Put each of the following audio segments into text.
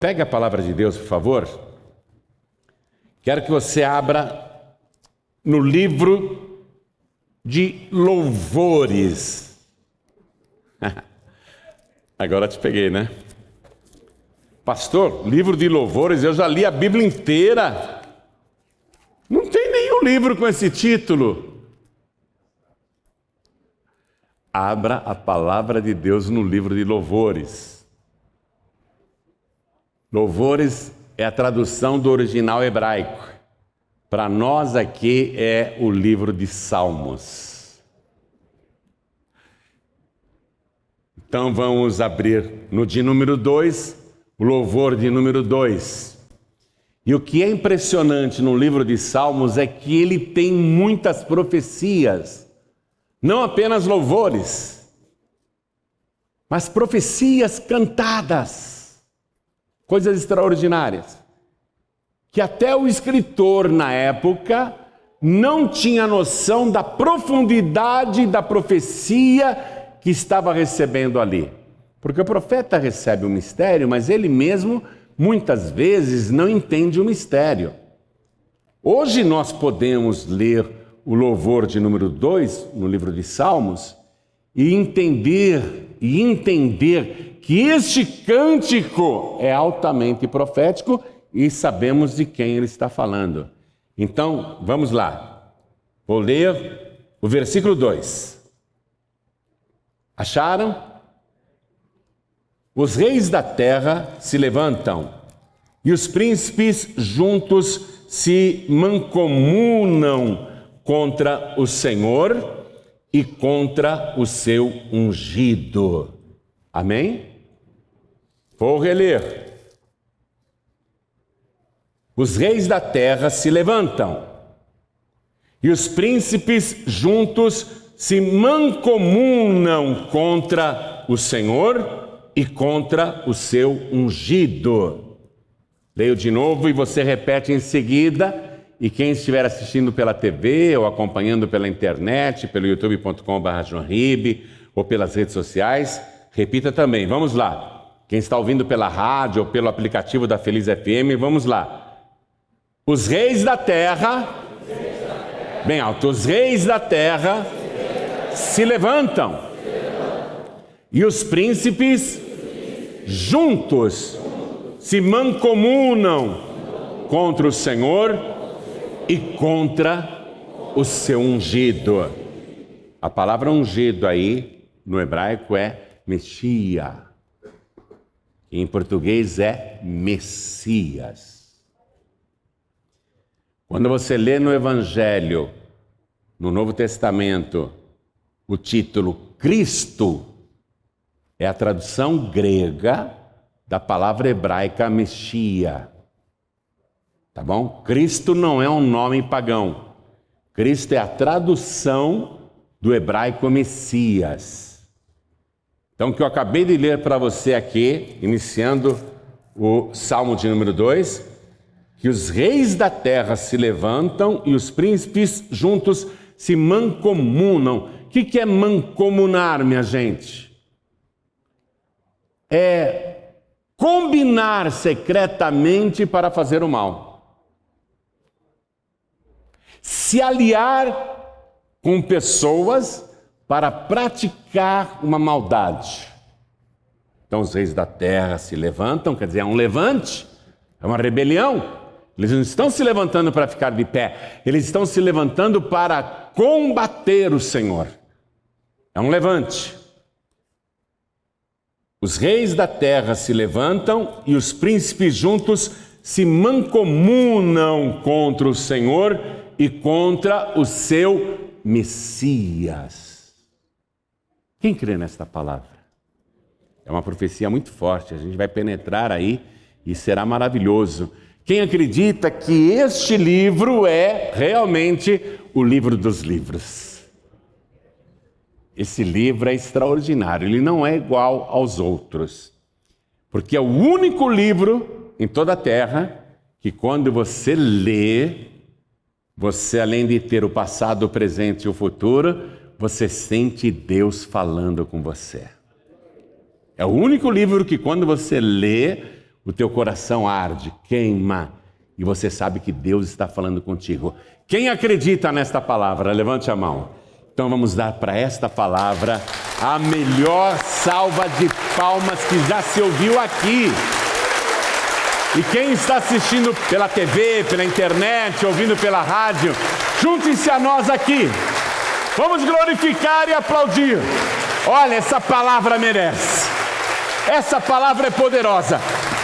Pegue a palavra de Deus, por favor. Quero que você abra no livro de Louvores. Agora te peguei, né? Pastor, livro de Louvores, eu já li a Bíblia inteira. Não tem nenhum livro com esse título. Abra a palavra de Deus no livro de Louvores. Louvores é a tradução do original hebraico. Para nós aqui é o livro de Salmos. Então vamos abrir no de número 2, o louvor de número 2. E o que é impressionante no livro de Salmos é que ele tem muitas profecias. Não apenas louvores, mas profecias cantadas. Coisas extraordinárias, que até o escritor na época não tinha noção da profundidade da profecia que estava recebendo ali. Porque o profeta recebe o mistério, mas ele mesmo muitas vezes não entende o mistério. Hoje nós podemos ler o louvor de número 2 no livro de Salmos e entender que este cântico é altamente profético e sabemos de quem ele está falando. Então, vamos lá. Vou ler o versículo 2. Acharam? Os reis da terra se levantam e os príncipes juntos se mancomunam contra o Senhor e contra o seu ungido. Amém? Vou reler. Os reis da terra se levantam, e os príncipes juntos se mancomunam contra o Senhor e contra o seu ungido. Leio de novo e você repete em seguida, e quem estiver assistindo pela TV ou acompanhando pela internet, pelo youtube.com/joãorib ou pelas redes sociais, repita também. Vamos lá. Quem está ouvindo pela rádio ou pelo aplicativo da Feliz FM, vamos lá. Os reis da terra, bem alto, os reis da terra se levantam e os príncipes juntos se mancomunam contra o Senhor e contra o seu ungido. A palavra ungido aí no hebraico é Messias. Em português é Messias. Quando você lê no Evangelho, no Novo Testamento, o título Cristo, é a tradução grega da palavra hebraica Messias. Tá bom? Cristo não é um nome pagão. Cristo é a tradução do hebraico Messias. Então, o que eu acabei de ler para você aqui, iniciando o Salmo de número 2, que os reis da terra se levantam e os príncipes juntos se mancomunam. O que é mancomunar, minha gente? É combinar secretamente para fazer o mal. Se aliar com pessoas para praticar uma maldade. Então os reis da terra se levantam, quer dizer, é um levante, é uma rebelião. Eles não estão se levantando para ficar de pé, eles estão se levantando para combater o Senhor. É um levante. Os reis da terra se levantam e os príncipes juntos se mancomunam contra o Senhor e contra o seu Messias. Quem crê nesta palavra? É uma profecia muito forte, a gente vai penetrar aí e será maravilhoso. Quem acredita que este livro é realmente o livro dos livros? Esse livro é extraordinário, ele não é igual aos outros, porque é o único livro em toda a terra que quando você lê, você além de ter o passado, o presente e o futuro, você sente Deus falando com você. É o único livro que quando você lê, o teu coração arde, queima, e você sabe que Deus está falando contigo. Quem acredita nesta palavra? Levante a mão. Então vamos dar para esta palavra a melhor salva de palmas que já se ouviu aqui. E quem está assistindo pela TV, pela internet, ouvindo pela rádio, junte-se a nós aqui. Vamos glorificar e aplaudir. Olha, essa palavra merece. Essa palavra é poderosa.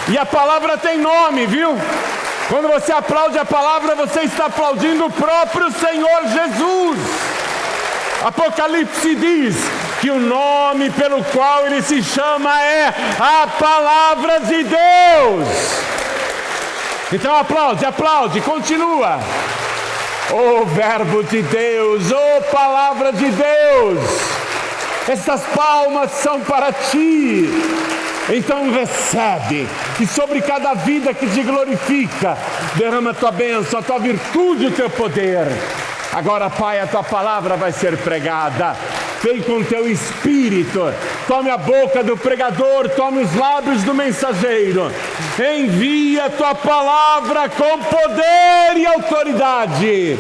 E a palavra tem nome, viu? Quando você aplaude a palavra, você está aplaudindo o próprio Senhor Jesus. Apocalipse diz que o nome pelo qual ele se chama é a Palavra de Deus. Então aplaude, continua. Ô Verbo de Deus, ô Palavra de Deus, essas palmas são para ti. Então recebe, e sobre cada vida que te glorifica, derrama a tua bênção, a tua virtude, o teu poder. Agora, Pai, a tua palavra vai ser pregada. Vem com teu espírito, tome a boca do pregador, tome os lábios do mensageiro. Envia a tua palavra com poder e autoridade,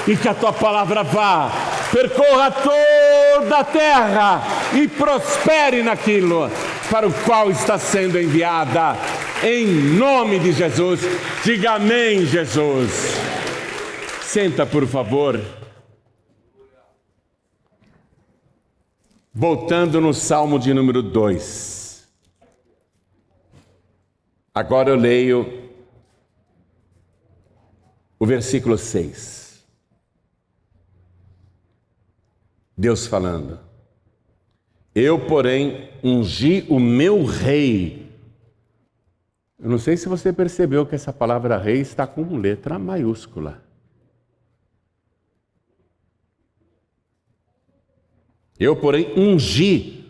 e que a tua palavra vá, percorra toda a terra e prospere naquilo para o qual está sendo enviada, em nome de Jesus. Diga amém, Jesus. Senta, por favor. Voltando no Salmo de número 2. Agora eu leio o versículo 6. Deus falando: eu, porém, ungi o meu rei. Eu não sei se você percebeu que essa palavra rei está com letra maiúscula. Eu, porém, ungi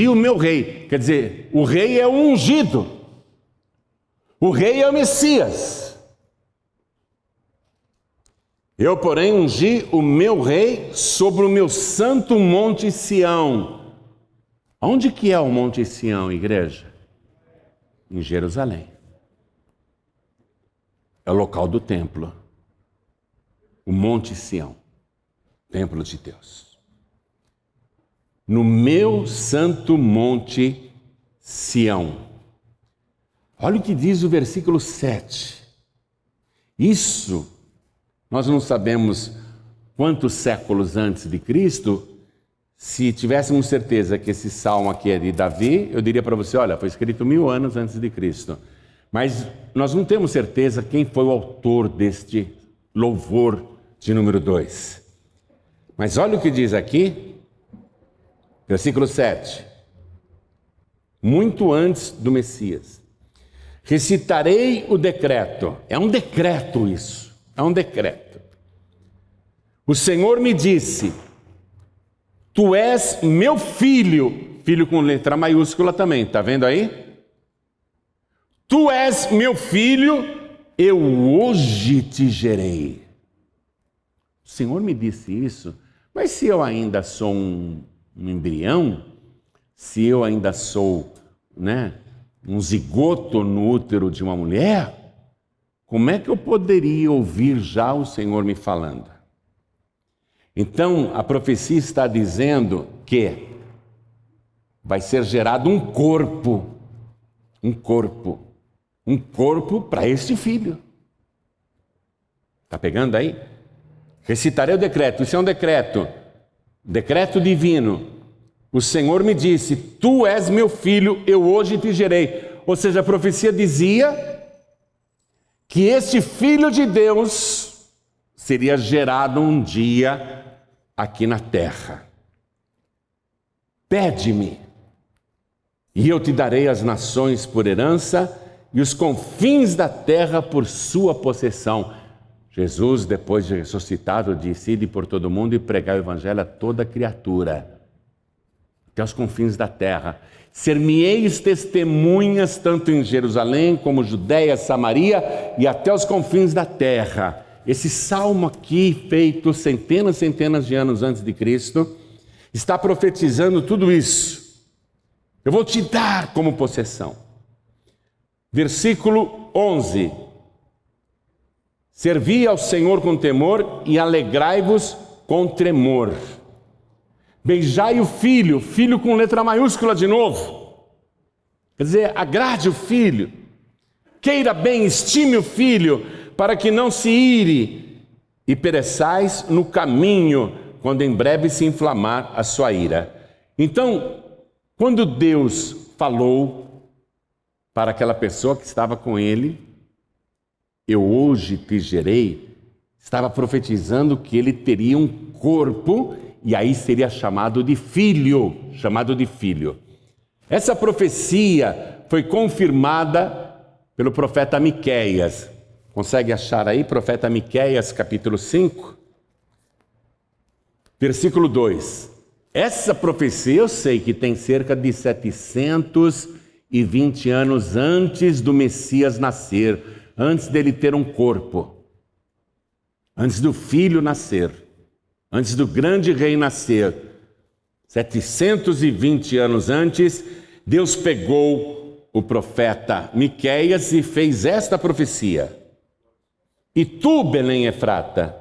o meu rei. Quer dizer, o rei é o ungido. O rei é o Messias. Eu, porém, ungi o meu rei sobre o meu santo monte Sião. Onde que é o monte Sião, igreja? Em Jerusalém. É o local do templo. O monte Sião. Templo de Deus. No meu santo monte Sião. Olha o que diz o versículo 7. Isso, nós não sabemos quantos séculos antes de Cristo. Se tivéssemos certeza que esse salmo aqui é de Davi, eu diria para você, olha, foi escrito 1000 anos antes de Cristo. Mas nós não temos certeza quem foi o autor deste louvor de número 2. Mas olha o que diz aqui. Versículo 7. Muito antes do Messias. Recitarei o decreto. É um decreto isso. É um decreto. O Senhor me disse: tu és meu filho. Filho com letra maiúscula também. Está vendo aí? Tu és meu filho. Eu hoje te gerei. O Senhor me disse isso. Mas se eu ainda sou um embrião, se eu ainda sou, um zigoto no útero de uma mulher, como é que eu poderia ouvir já o Senhor me falando? Então, a profecia está dizendo que vai ser gerado um corpo para este filho. Está pegando aí? Recitarei o decreto. Isso é um decreto divino. O Senhor me disse: tu és meu filho, eu hoje te gerei. Ou seja, a profecia dizia que este filho de Deus seria gerado um dia aqui na terra. Pede-me, e eu te darei as nações por herança e os confins da terra por sua possessão. Jesus, depois de ressuscitado, disse: ide por todo mundo e pregai o evangelho a toda criatura, até os confins da terra. Ser-me-eis testemunhas tanto em Jerusalém como Judéia, Samaria e até os confins da terra. Esse salmo aqui, feito centenas de anos antes de Cristo, está profetizando tudo isso. Eu vou te dar como possessão. Versículo 11. Servi ao Senhor com temor e alegrai-vos com tremor. Beijai o filho, filho com letra maiúscula de novo. Quer dizer, agrade o filho. Queira bem, estime o filho, para que não se ire e pereçais no caminho, quando em breve se inflamar a sua ira. Então, quando Deus falou para aquela pessoa que estava com ele, eu hoje te gerei, estava profetizando que ele teria um corpo e aí seria chamado de filho, Essa profecia foi confirmada pelo profeta Miqueias. Consegue achar aí, profeta Miqueias, capítulo 5? Versículo 2. Essa profecia eu sei que tem cerca de 720 anos antes do Messias nascer, antes dele ter um corpo, antes do filho nascer, antes do grande rei nascer. 720 anos antes, Deus pegou o profeta Miqueias e fez esta profecia. E tu, Belém Efrata,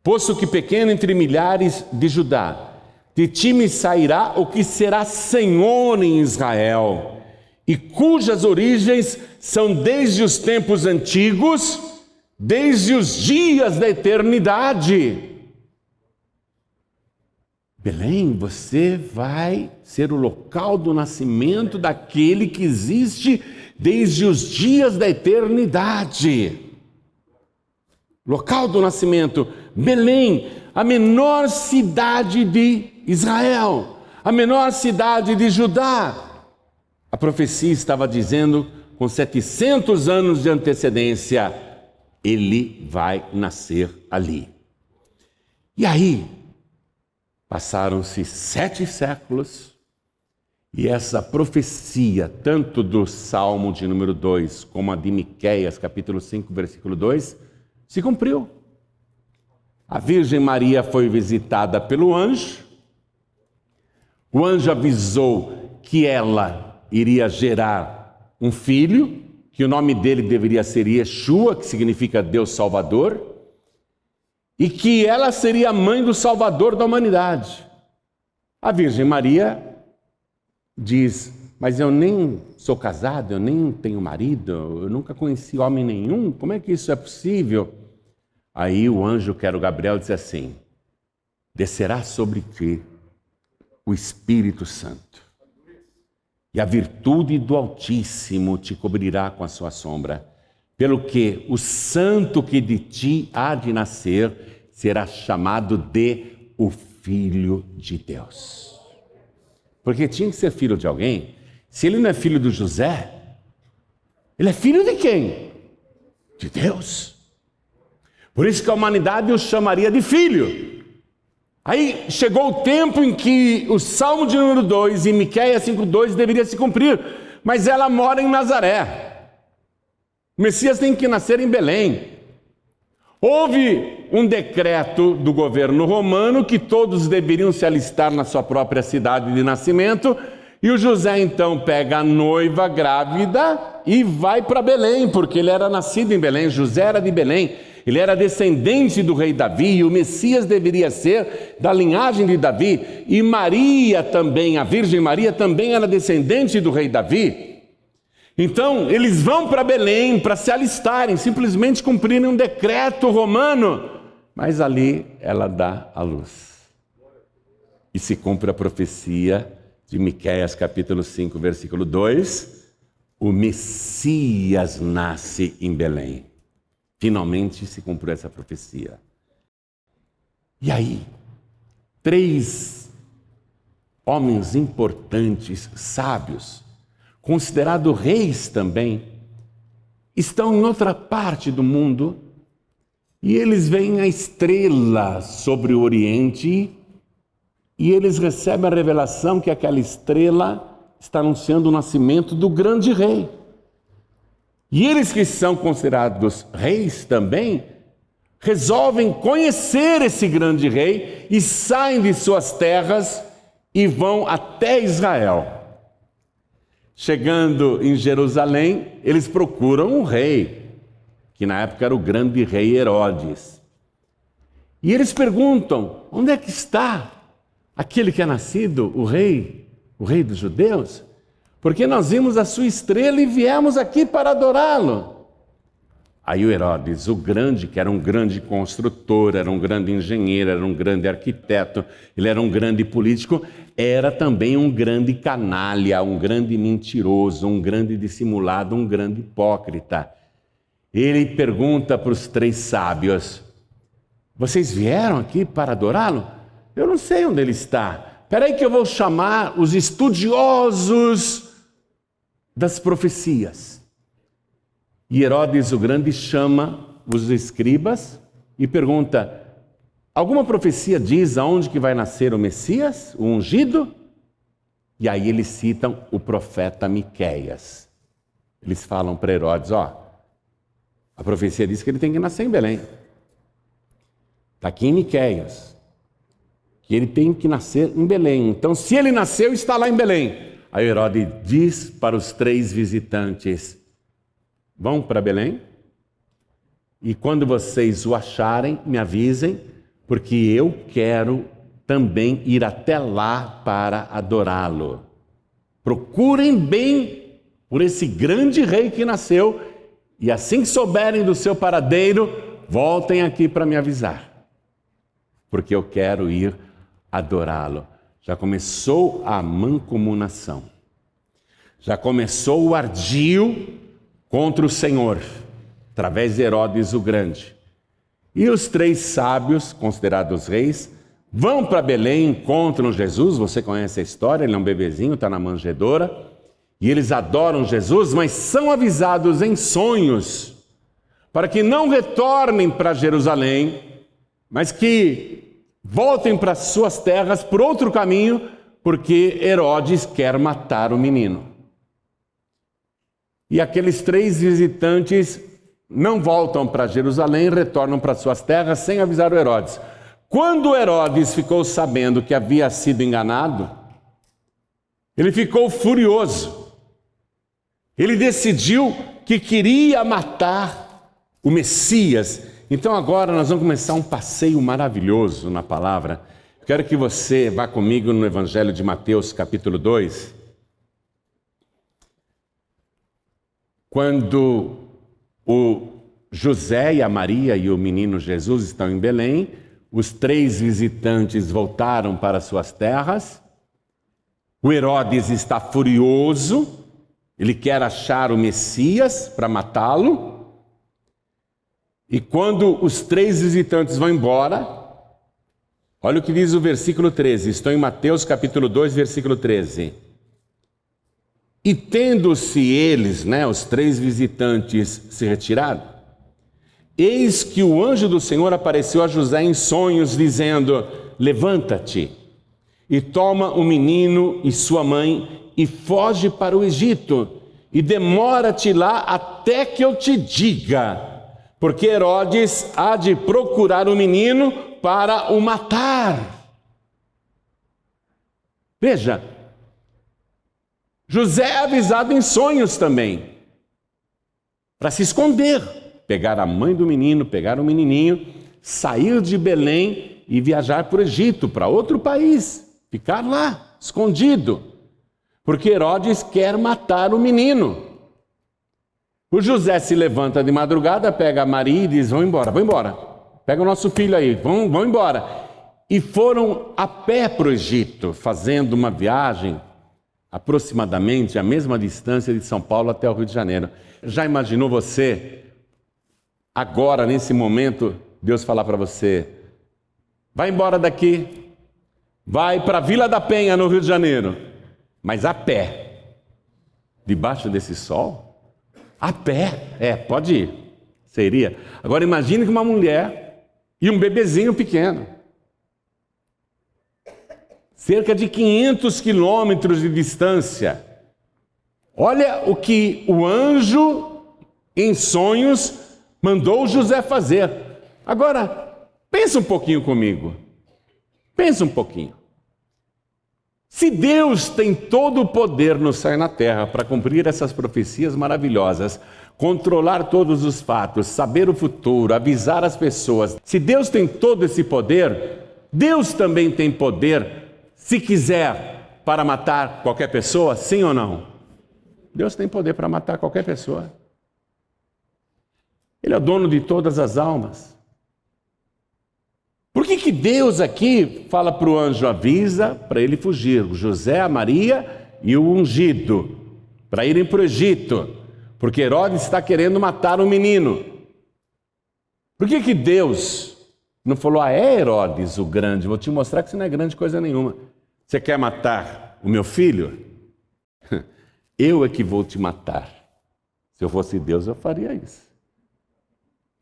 posto que pequeno entre milhares de Judá, de ti me sairá o que será Senhor em Israel, e cujas origens são desde os tempos antigos, desde os dias da eternidade. Belém, você vai ser o local do nascimento daquele que existe desde os dias da eternidade. Local do nascimento, Belém, a menor cidade de Israel, a menor cidade de Judá. A profecia estava dizendo, com 700 anos de antecedência, ele vai nascer ali. E aí, passaram-se 7 séculos, e essa profecia, tanto do Salmo de número 2, como a de Miqueias, capítulo 5, versículo 2, se cumpriu. A Virgem Maria foi visitada pelo anjo. O anjo avisou que ela iria gerar um filho, que o nome dele deveria ser Yeshua, que significa Deus Salvador, e que ela seria a mãe do Salvador da humanidade. A Virgem Maria diz: mas eu nem sou casada, eu nem tenho marido, eu nunca conheci homem nenhum, como é que isso é possível? Aí o anjo, que era o Gabriel, diz assim: descerá sobre ti o Espírito Santo, e a virtude do Altíssimo te cobrirá com a sua sombra, pelo que o santo que de ti há de nascer será chamado de o Filho de Deus. Porque tinha que ser filho de alguém. Se ele não é filho do José, ele é filho de quem? De Deus. Por isso que a humanidade o chamaria de filho. Aí chegou o tempo em que o Salmo de número 2 e Miqueias 5:2 deveria se cumprir, mas ela mora em Nazaré. O Messias tem que nascer em Belém. Houve um decreto do governo romano que todos deveriam se alistar na sua própria cidade de nascimento, e o José então pega a noiva grávida e vai para Belém, porque ele era nascido em Belém, José era de Belém, ele era descendente do rei Davi, e o Messias deveria ser da linhagem de Davi, e Maria também, a Virgem Maria também era descendente do rei Davi. Então, eles vão para Belém para se alistarem, simplesmente cumprirem um decreto romano. Mas ali ela dá a luz. E se cumpre a profecia de Miqueias, capítulo 5, versículo 2. O Messias nasce em Belém. Finalmente se cumpriu essa profecia. E aí, 3 homens importantes, sábios, considerados reis também, estão em outra parte do mundo, e eles veem a estrela sobre o Oriente, e eles recebem a revelação que aquela estrela está anunciando o nascimento do grande rei. E eles, que são considerados reis também, resolvem conhecer esse grande rei e saem de suas terras e vão até Israel. chegando em Jerusalém, eles procuram um rei, que na época era o grande rei Herodes. E eles perguntam: onde é que está aquele que é nascido, o rei dos judeus? Porque nós vimos a sua estrela e viemos aqui para adorá-lo. Aí o Herodes, o grande, que era um grande construtor, era um grande engenheiro, era um grande arquiteto, ele era um grande político, era também um grande canalha, um grande mentiroso, um grande dissimulado, um grande hipócrita. Ele pergunta para os 3 sábios: vocês vieram aqui para adorá-lo? Eu não sei onde ele está. Espera aí que eu vou chamar os estudiosos das profecias. E Herodes o Grande chama os escribas e pergunta: alguma profecia diz aonde que vai nascer o Messias, o ungido? E aí eles citam o profeta Miqueias. Eles falam para Herodes: a profecia diz que ele tem que nascer em Belém. Está aqui em Miqueias, que ele tem que nascer em Belém. Então, se ele nasceu, está lá em Belém. Aí Herodes diz para os 3 visitantes: vão para Belém, e quando vocês o acharem, me avisem, porque eu quero também ir até lá para adorá-lo. Procurem bem por esse grande rei que nasceu, e assim que souberem do seu paradeiro, voltem aqui para me avisar, porque eu quero ir adorá-lo. Já começou a mancomunação, já começou o ardil contra o Senhor, através de Herodes o Grande. E os 3 sábios, considerados reis, vão para Belém, encontram Jesus. Você conhece a história, ele é um bebezinho, está na manjedoura, e eles adoram Jesus, mas são avisados em sonhos, para que não retornem para Jerusalém, mas que voltem para suas terras por outro caminho, porque Herodes quer matar o menino. E aqueles 3 visitantes não voltam para Jerusalém, retornam para suas terras sem avisar o Herodes. Quando Herodes ficou sabendo que havia sido enganado, ele ficou furioso. Ele decidiu que queria matar o Messias. Então agora nós vamos começar um passeio maravilhoso na palavra. Eu quero que você vá comigo no Evangelho de Mateus, capítulo 2. Quando o José e a Maria e o menino Jesus estão em Belém, os 3 visitantes voltaram para suas terras. O Herodes está furioso, ele quer achar o Messias para matá-lo. E quando os 3 visitantes vão embora, olha o que diz o versículo 13. Estou em Mateus capítulo 2, versículo 13. E tendo-se eles, os 3 visitantes, se retirado, eis que o anjo do Senhor apareceu a José em sonhos, dizendo: levanta-te e toma o menino e sua mãe e foge para o Egito, e demora-te lá até que eu te diga, porque Herodes há de procurar o menino para o matar. Veja, José é avisado em sonhos também, para se esconder, pegar a mãe do menino, pegar o menininho, sair de Belém e viajar para o Egito, para outro país, ficar lá, escondido, porque Herodes quer matar o menino. O José se levanta de madrugada, pega a Maria e diz: vão embora, pega o nosso filho aí, vão embora. E foram a pé para o Egito, fazendo uma viagem aproximadamente a mesma distância de São Paulo até o Rio de Janeiro. Já imaginou você, agora, nesse momento, Deus falar para você: vai embora daqui, vai para a Vila da Penha, no Rio de Janeiro, mas a pé, debaixo desse sol? A pé, pode ir, seria. Agora imagine que uma mulher e um bebezinho pequeno, cerca de 500 quilômetros de distância. Olha o que o anjo, em sonhos, mandou José fazer. Agora, pensa um pouquinho comigo. Pensa um pouquinho. Se Deus tem todo o poder no céu e na terra para cumprir essas profecias maravilhosas, controlar todos os fatos, saber o futuro, avisar as pessoas, se Deus tem todo esse poder, Deus também tem poder, se quiser, para matar qualquer pessoa, sim ou não? Deus tem poder para matar qualquer pessoa. Ele é o dono de todas as almas. Por que Deus aqui fala para o anjo, avisa para ele fugir, o José, a Maria e o ungido, para irem para o Egito, porque Herodes está querendo matar um menino. Por que Deus não falou, é Herodes o grande, vou te mostrar que isso não é grande coisa nenhuma. Você quer matar o meu filho? Eu é que vou te matar. Se eu fosse Deus, eu faria isso.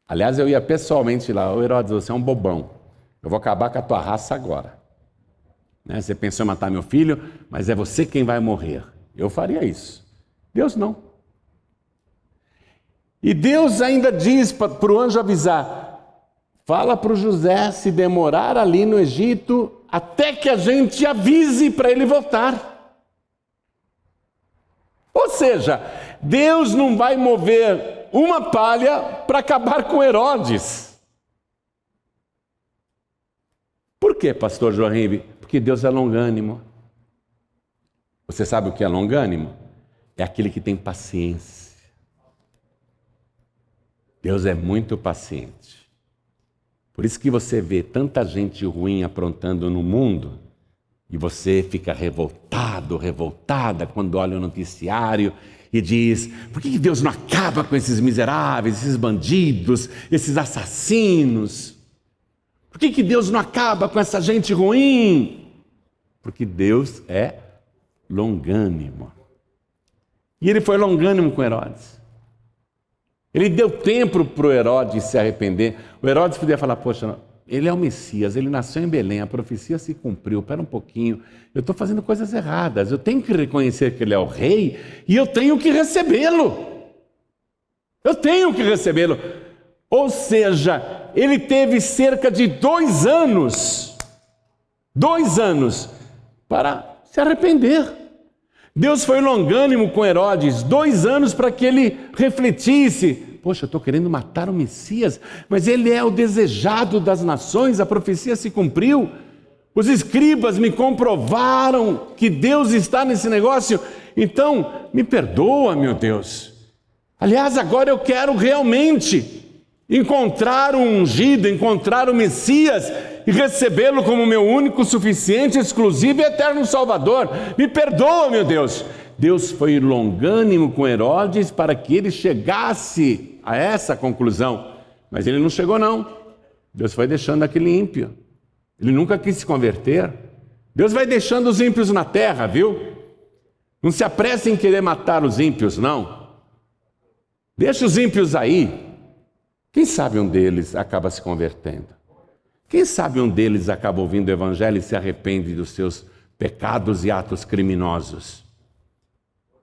Aliás, eu ia pessoalmente lá, Herodes, você é um bobão. Eu vou acabar com a tua raça agora. Né? Você pensou em matar meu filho, mas é você quem vai morrer. Eu faria isso. Deus não. E Deus ainda diz para o anjo avisar, fala para o José se demorar ali no Egito até que a gente avise para ele voltar. Ou seja, Deus não vai mover uma palha para acabar com Herodes. Por quê, pastor Joaquim? Porque Deus é longânimo. Você sabe o que é longânimo? É aquele que tem paciência. Deus é muito paciente. Por isso que você vê tanta gente ruim aprontando no mundo e você fica revoltada quando olha o noticiário e diz, por que Deus não acaba com esses miseráveis, esses bandidos, esses assassinos? Por que Deus não acaba com essa gente ruim? Porque Deus é longânimo. E ele foi longânimo com Herodes. Ele deu tempo para o Herodes se arrepender. O Herodes podia falar, poxa, ele é o Messias, ele nasceu em Belém, a profecia se cumpriu, espera um pouquinho, eu estou fazendo coisas erradas, eu tenho que reconhecer que ele é o rei e eu tenho que recebê-lo. Eu tenho que recebê-lo. Ou seja, ele teve cerca de 2 anos para se arrepender. Deus foi longânimo com Herodes, 2 anos para que ele refletisse. Poxa, eu estou querendo matar o Messias, mas ele é o desejado das nações, a profecia se cumpriu. Os escribas me comprovaram que Deus está nesse negócio, então me perdoa, meu Deus. Aliás, agora eu quero realmente encontrar o ungido, encontrar o Messias e recebê-lo como meu único, suficiente, exclusivo e eterno Salvador. Me perdoa, meu Deus. Deus foi longânimo com Herodes para que ele chegasse a essa conclusão. Mas ele não chegou, não. Deus foi deixando aquele ímpio. Ele nunca quis se converter. Deus vai deixando os ímpios na terra, viu? Não se apresse em querer matar os ímpios, não. Deixa os ímpios aí. Quem sabe um deles acaba se convertendo? Quem sabe um deles acaba ouvindo o Evangelho e se arrepende dos seus pecados e atos criminosos?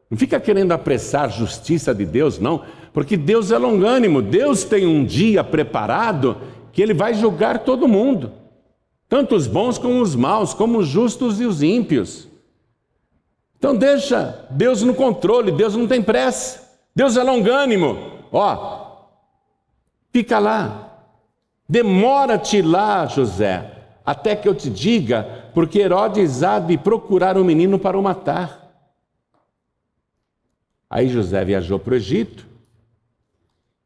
Não fica querendo apressar a justiça de Deus, não, porque Deus é longânimo. Deus tem um dia preparado que Ele vai julgar todo mundo, tanto os bons como os maus, como os justos e os ímpios. Então deixa Deus no controle, Deus não tem pressa, Deus é longânimo. Fica lá, demora-te lá, José, até que eu te diga, porque Herodes há de procurar o menino para o matar. Aí José viajou para o Egito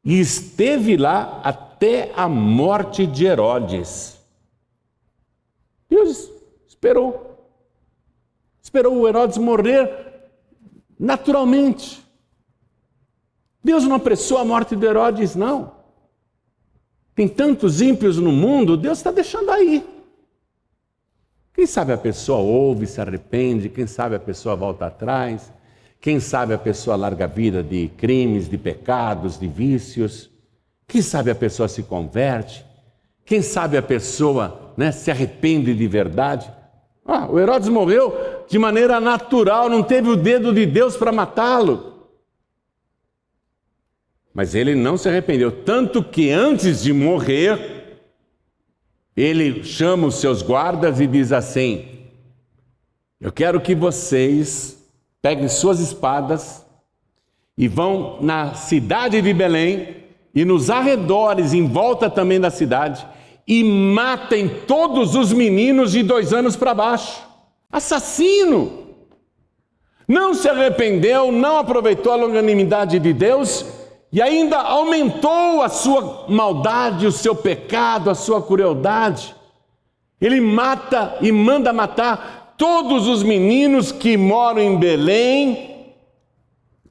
e esteve lá até a morte de Herodes. Deus esperou o Herodes morrer naturalmente. Deus não apressou a morte de Herodes, não. Tem tantos ímpios no mundo, Deus está deixando aí. Quem sabe a pessoa ouve, se arrepende, quem sabe a pessoa volta atrás, quem sabe a pessoa larga a vida de crimes, de pecados, de vícios, quem sabe a pessoa se converte, quem sabe a pessoa se arrepende de verdade. O Herodes morreu de maneira natural, não teve o dedo de Deus para matá-lo. Mas ele não se arrependeu, tanto que antes de morrer, ele chama os seus guardas e diz assim: Eu quero que vocês peguem suas espadas e vão na cidade de Belém e nos arredores, em volta também da cidade, e matem todos os meninos de 2 anos para baixo. Assassino! Não se arrependeu, não aproveitou a longanimidade de Deus e ainda aumentou a sua maldade, o seu pecado, a sua crueldade. Ele mata e manda matar todos os meninos que moram em Belém,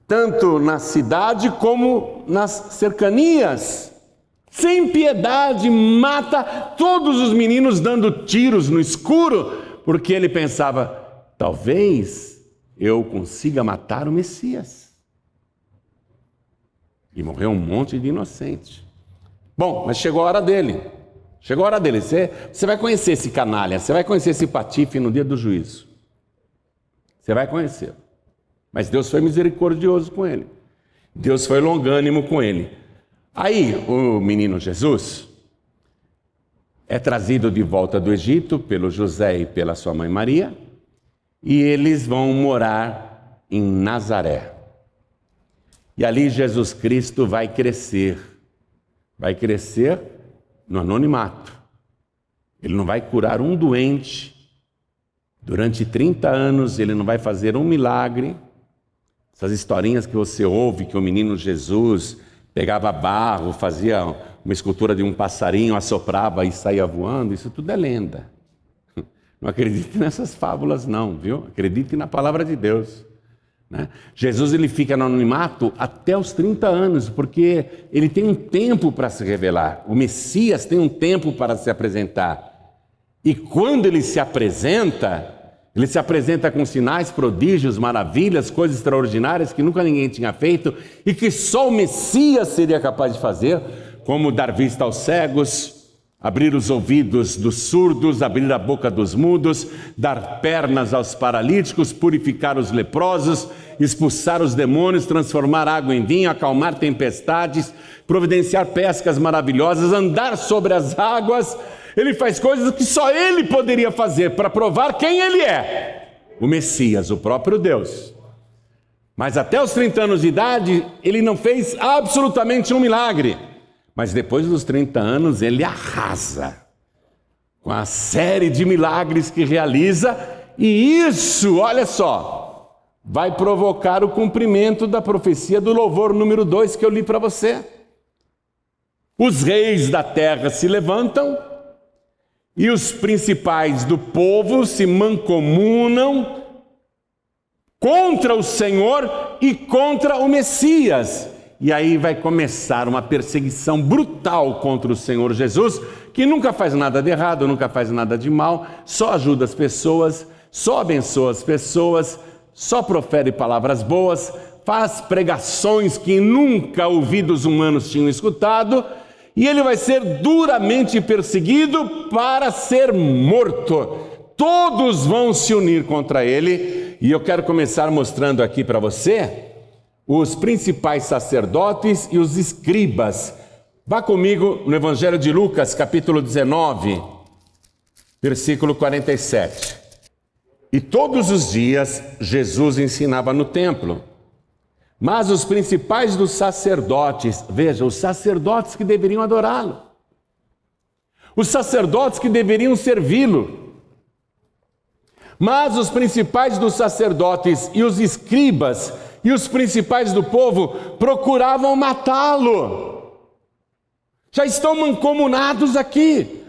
tanto na cidade como nas cercanias. Sem piedade, mata todos os meninos dando tiros no escuro, porque ele pensava, talvez eu consiga matar o Messias. E morreu um monte de inocente. Bom, mas chegou a hora dele. Chegou a hora dele. Você vai conhecer esse canalha, você vai conhecer esse patife no dia do juízo. Você vai conhecer. Mas Deus foi misericordioso com ele. Deus foi longânimo com ele. Aí, o menino Jesus é trazido de volta do Egito pelo José e pela sua mãe Maria, e eles vão morar em Nazaré. E ali Jesus Cristo vai crescer no anonimato. Ele não vai curar um doente. Durante 30 anos ele não vai fazer um milagre. Essas historinhas que você ouve, que o menino Jesus pegava barro, fazia uma escultura de um passarinho, assoprava e saía voando, isso tudo é lenda. Não acredite nessas fábulas não, viu? Acredite na palavra de Deus. Né? Jesus ele fica no anonimato até os 30 anos, porque ele tem um tempo para se revelar. O Messias tem um tempo para se apresentar. E quando ele se apresenta com sinais, prodígios, maravilhas, coisas extraordinárias que nunca ninguém tinha feito e que só o Messias seria capaz de fazer, como dar vista aos cegos, abrir os ouvidos dos surdos, abrir a boca dos mudos, dar pernas aos paralíticos, purificar os leprosos, expulsar os demônios, transformar água em vinho, acalmar tempestades, providenciar pescas maravilhosas, andar sobre as águas. Ele faz coisas que só ele poderia fazer para provar quem ele é. O Messias, o próprio Deus. Mas até os 30 anos de idade, ele não fez absolutamente um milagre. Mas depois dos 30 anos, ele arrasa com a série de milagres que realiza. E isso, olha só, vai provocar o cumprimento da profecia do louvor número 2 que eu li para você. Os reis da terra se levantam e os principais do povo se mancomunam contra o Senhor e contra o Messias. E aí vai começar uma perseguição brutal contra o Senhor Jesus, que nunca faz nada de errado, nunca faz nada de mal, só ajuda as pessoas, só abençoa as pessoas, só profere palavras boas, faz pregações que nunca ouvidos humanos tinham escutado, e ele vai ser duramente perseguido para ser morto. Todos vão se unir contra ele, e eu quero começar mostrando aqui para você os principais sacerdotes e os escribas. Vá comigo no Evangelho de Lucas, capítulo 19, versículo 47. E todos os dias Jesus ensinava no templo. Mas os principais dos sacerdotes, veja, os sacerdotes que deveriam adorá-lo, os sacerdotes que deveriam servi-lo, mas os principais dos sacerdotes e os escribas e os principais do povo procuravam matá-lo. Já estão mancomunados aqui.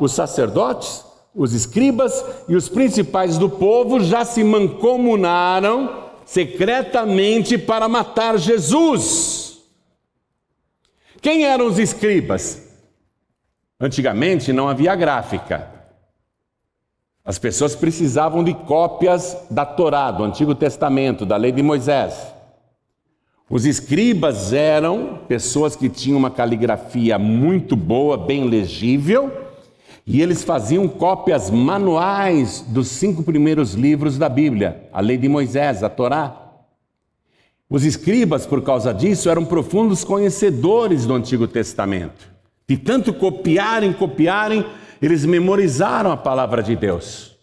Os sacerdotes, os escribas e os principais do povo já se mancomunaram secretamente para matar Jesus. Quem eram os escribas? Antigamente não havia gráfica. As pessoas precisavam de cópias da Torá, do Antigo Testamento, da lei de Moisés. Os escribas eram pessoas que tinham uma caligrafia muito boa, bem legível, e eles faziam cópias manuais dos 5 primeiros livros da Bíblia, a lei de Moisés, a Torá. Os escribas, por causa disso, eram profundos conhecedores do Antigo Testamento. De tanto copiarem, eles memorizaram a palavra de Deus.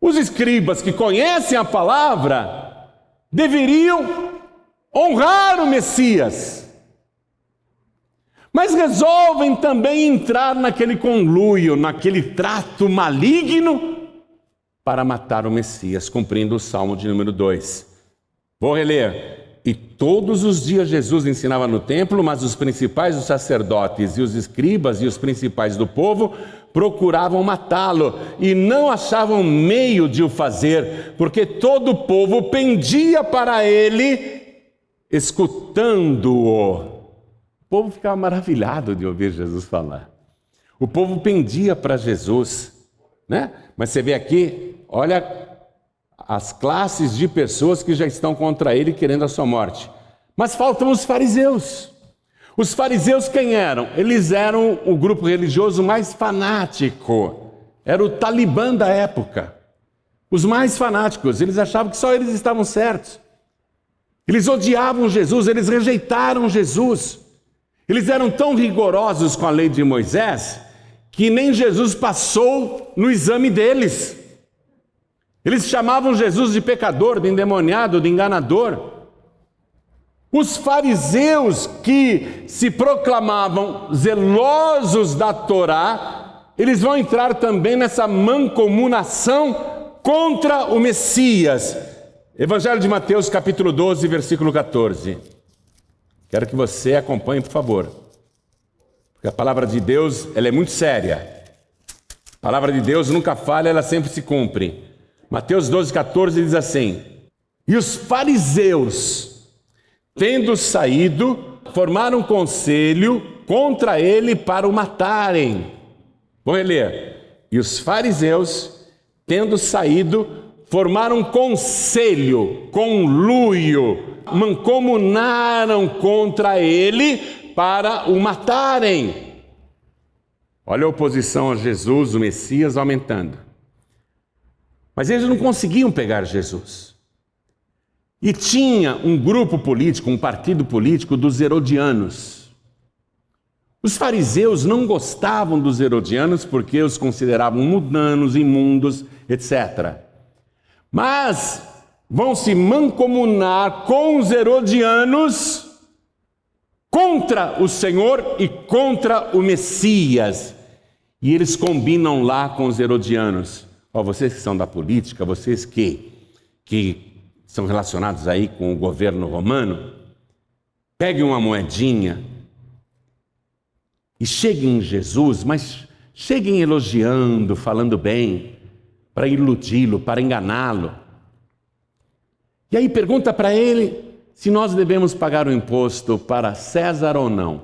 Os escribas que conhecem a palavra deveriam honrar o Messias, mas resolvem também entrar naquele conluio, naquele trato maligno para matar o Messias, cumprindo o Salmo de número 2. Vou reler. E todos os dias Jesus ensinava no templo, mas os principais dos sacerdotes e os escribas e os principais do povo procuravam matá-lo e não achavam meio de o fazer, porque todo o povo pendia para ele, escutando-o. O povo ficava maravilhado de ouvir Jesus falar. O povo pendia para Jesus, né? Mas você vê aqui, olha as classes de pessoas que já estão contra ele, querendo a sua morte. Mas faltam os fariseus. Os fariseus quem eram? Eles eram o grupo religioso mais fanático. Era o Talibã da época. Os mais fanáticos. Eles achavam que só eles estavam certos. Eles odiavam Jesus, eles rejeitaram Jesus. Eles eram tão rigorosos com a lei de Moisés que nem Jesus passou no exame deles. Eles chamavam Jesus de pecador, de endemoniado, de enganador. Os fariseus que se proclamavam zelosos da Torá, eles vão entrar também nessa mancomunação contra o Messias. Evangelho de Mateus, capítulo 12, versículo 14. Quero que você acompanhe, por favor. Porque a palavra de Deus, ela é muito séria. A palavra de Deus nunca falha, ela sempre se cumpre. Mateus 12, 14 diz assim: E os fariseus, tendo saído, formaram um conselho contra ele para o matarem. Vou reler. E os fariseus, tendo saído, formaram um conselho, conluio, mancomunaram contra ele para o matarem. Olha a oposição a Jesus, o Messias, aumentando. Mas eles não conseguiam pegar Jesus. E tinha um grupo político, um partido político dos herodianos. Os fariseus não gostavam dos herodianos porque os consideravam mundanos, imundos, etc. Mas vão se mancomunar com os herodianos contra o Senhor e contra o Messias. E eles combinam lá com os herodianos. Vocês que são da política, vocês que são relacionados aí com o governo romano, peguem uma moedinha e cheguem em Jesus, mas cheguem elogiando, falando bem, para iludi-lo, para enganá-lo. E aí pergunta para ele se nós devemos pagar o imposto para César ou não.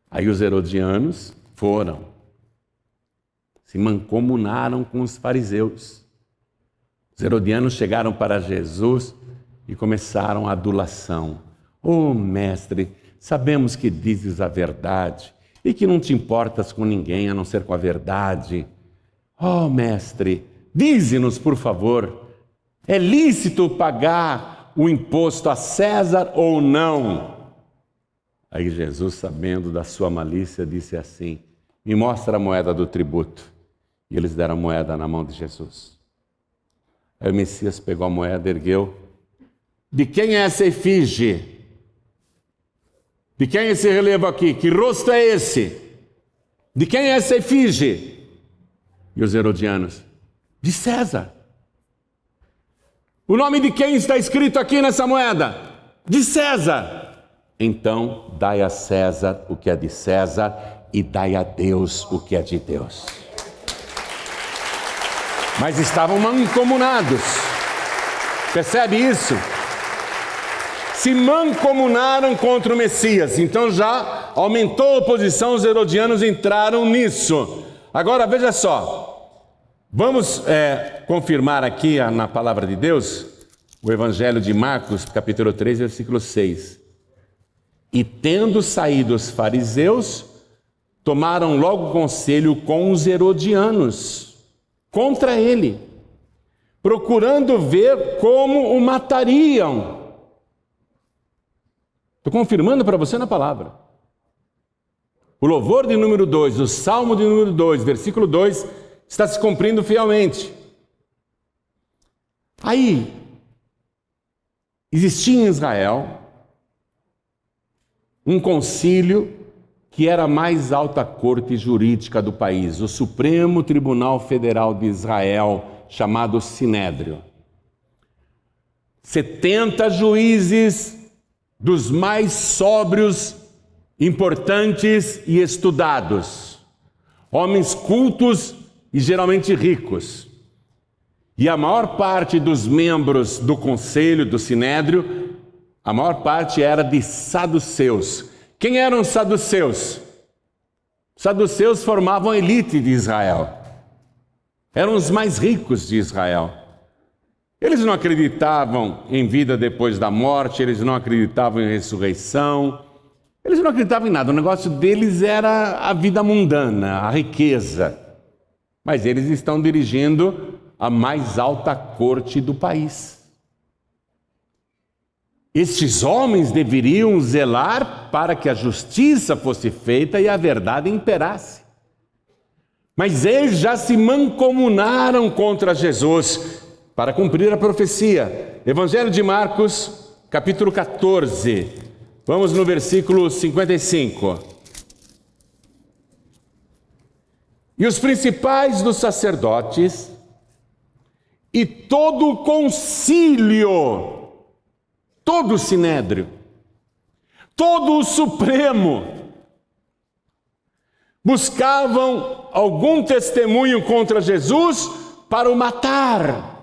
Aí os herodianos foram. Se mancomunaram com os fariseus. Os herodianos chegaram para Jesus e começaram a adulação. Mestre, sabemos que dizes a verdade e que não te importas com ninguém a não ser com a verdade. Mestre, dize-nos, por favor, é lícito pagar o imposto a César ou não? Aí Jesus, sabendo da sua malícia, disse assim: me mostra a moeda do tributo. E eles deram a moeda na mão de Jesus. Aí o Messias pegou a moeda, ergueu. De quem é essa efígie? De quem é esse relevo aqui? Que rosto é esse? De quem é essa efígie? E os herodianos: de César. O nome de quem está escrito aqui nessa moeda? De César. Então, dai a César o que é de César e dai a Deus o que é de Deus. Mas estavam mancomunados. Percebe isso? Se mancomunaram contra o Messias. Então já aumentou a oposição, os herodianos entraram nisso. Agora veja só. Vamos confirmar aqui na palavra de Deus o Evangelho de Marcos, capítulo 3, versículo 6. E tendo saído os fariseus, tomaram logo conselho com os herodianos contra ele, procurando ver como o matariam. Estou confirmando para você na palavra. O louvor de número 2, o salmo de número 2, versículo 2, está se cumprindo fielmente. Aí, existia em Israel um concílio que era a mais alta corte jurídica do país, o Supremo Tribunal Federal de Israel, chamado Sinédrio. 70 juízes dos mais sóbrios, importantes e estudados, homens cultos e geralmente ricos. E a maior parte dos membros do conselho, do Sinédrio, a maior parte era de saduceus. Quem eram os saduceus? Os saduceus formavam a elite de Israel. Eram os mais ricos de Israel. Eles não acreditavam em vida depois da morte, eles não acreditavam em ressurreição, eles não acreditavam em nada. O negócio deles era a vida mundana, a riqueza. Mas eles estão dirigindo a mais alta corte do país. Estes homens deveriam zelar para que a justiça fosse feita e a verdade imperasse. Mas eles já se mancomunaram contra Jesus para cumprir a profecia. Evangelho de Marcos, capítulo 14. Vamos no versículo 55. E os principais dos sacerdotes e todo o concílio, todo o Sinédrio, todo o Supremo, buscavam algum testemunho contra Jesus para o matar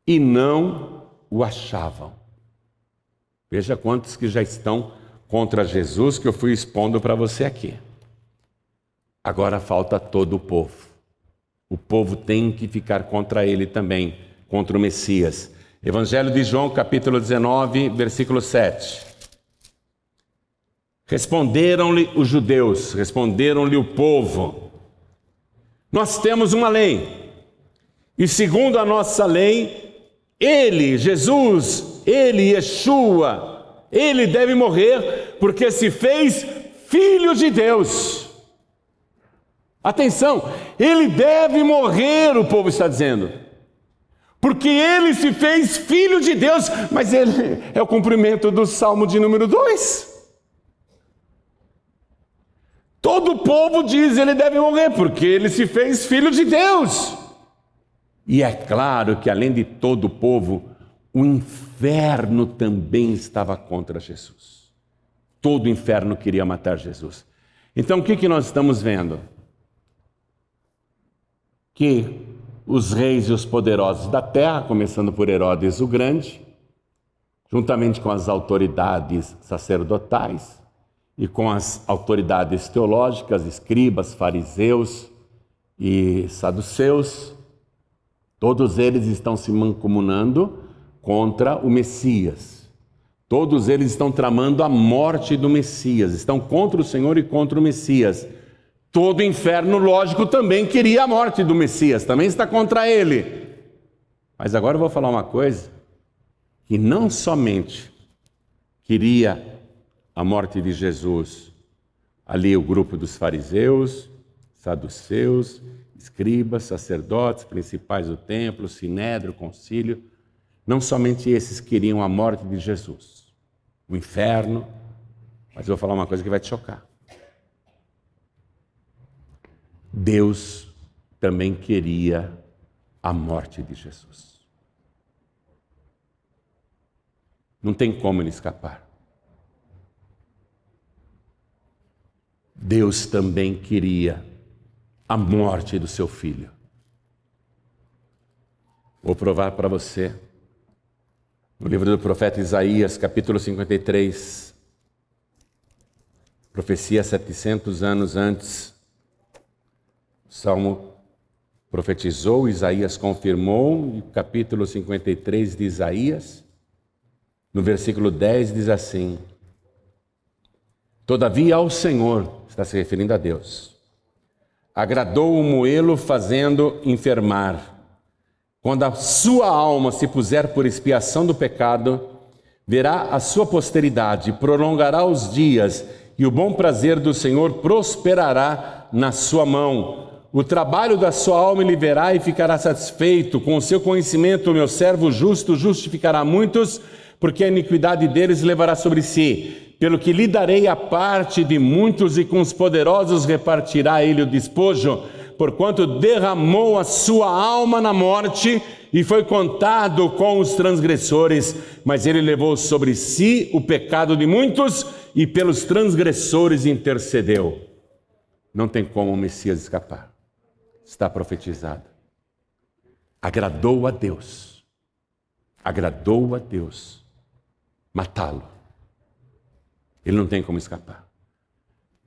e não o achavam. Veja quantos que já estão contra Jesus que eu fui expondo para você aqui. Agora falta todo o povo. O povo tem que ficar contra ele também, contra o Messias. Evangelho de João, capítulo 19, versículo 7. Responderam-lhe os judeus, responderam-lhe o povo: nós temos uma lei, e segundo a nossa lei, ele, Jesus, ele, Yeshua, ele deve morrer, porque se fez filho de Deus. Atenção, ele deve morrer, o povo está dizendo, porque ele se fez filho de Deus, mas ele é o cumprimento do Salmo de número 2. Todo o povo diz ele deve morrer, porque ele se fez filho de Deus. E é claro que além de todo o povo, o inferno também estava contra Jesus. Todo o inferno queria matar Jesus. Então o que nós estamos vendo? Que os reis e os poderosos da terra, começando por Herodes o Grande, juntamente com as autoridades sacerdotais e com as autoridades teológicas, escribas, fariseus e saduceus, todos eles estão se mancomunando contra o Messias. Todos eles estão tramando a morte do Messias, estão contra o Senhor e contra o Messias. Todo o inferno, lógico, também queria a morte do Messias, também está contra ele. Mas agora eu vou falar uma coisa, que não somente queria a morte de Jesus, ali o grupo dos fariseus, saduceus, escribas, sacerdotes, principais do templo, sinédrio, concílio, não somente esses queriam a morte de Jesus, o inferno, mas eu vou falar uma coisa que vai te chocar. Deus também queria a morte de Jesus. Não tem como ele escapar. Deus também queria a morte do seu filho. Vou provar para você. No livro do profeta Isaías, capítulo 53, profecia 700 anos antes, o Salmo profetizou, Isaías confirmou, e capítulo 53 de Isaías, no versículo 10 diz assim: todavia ao Senhor, está se referindo a Deus, agradou o moê-lo fazendo enfermar. Quando a sua alma se puser por expiação do pecado, verá a sua posteridade, prolongará os dias, e o bom prazer do Senhor prosperará na sua mão. o trabalho da sua alma ele verá e ficará satisfeito. Com o seu conhecimento, o meu servo justo justificará muitos, porque a iniquidade deles levará sobre si. Pelo que lhe darei a parte de muitos, e com os poderosos repartirá ele o despojo, porquanto derramou a sua alma na morte e foi contado com os transgressores. Mas ele levou sobre si o pecado de muitos e pelos transgressores intercedeu. Não tem como o Messias escapar. Está profetizado. Agradou a Deus matá-lo. Ele não tem como escapar.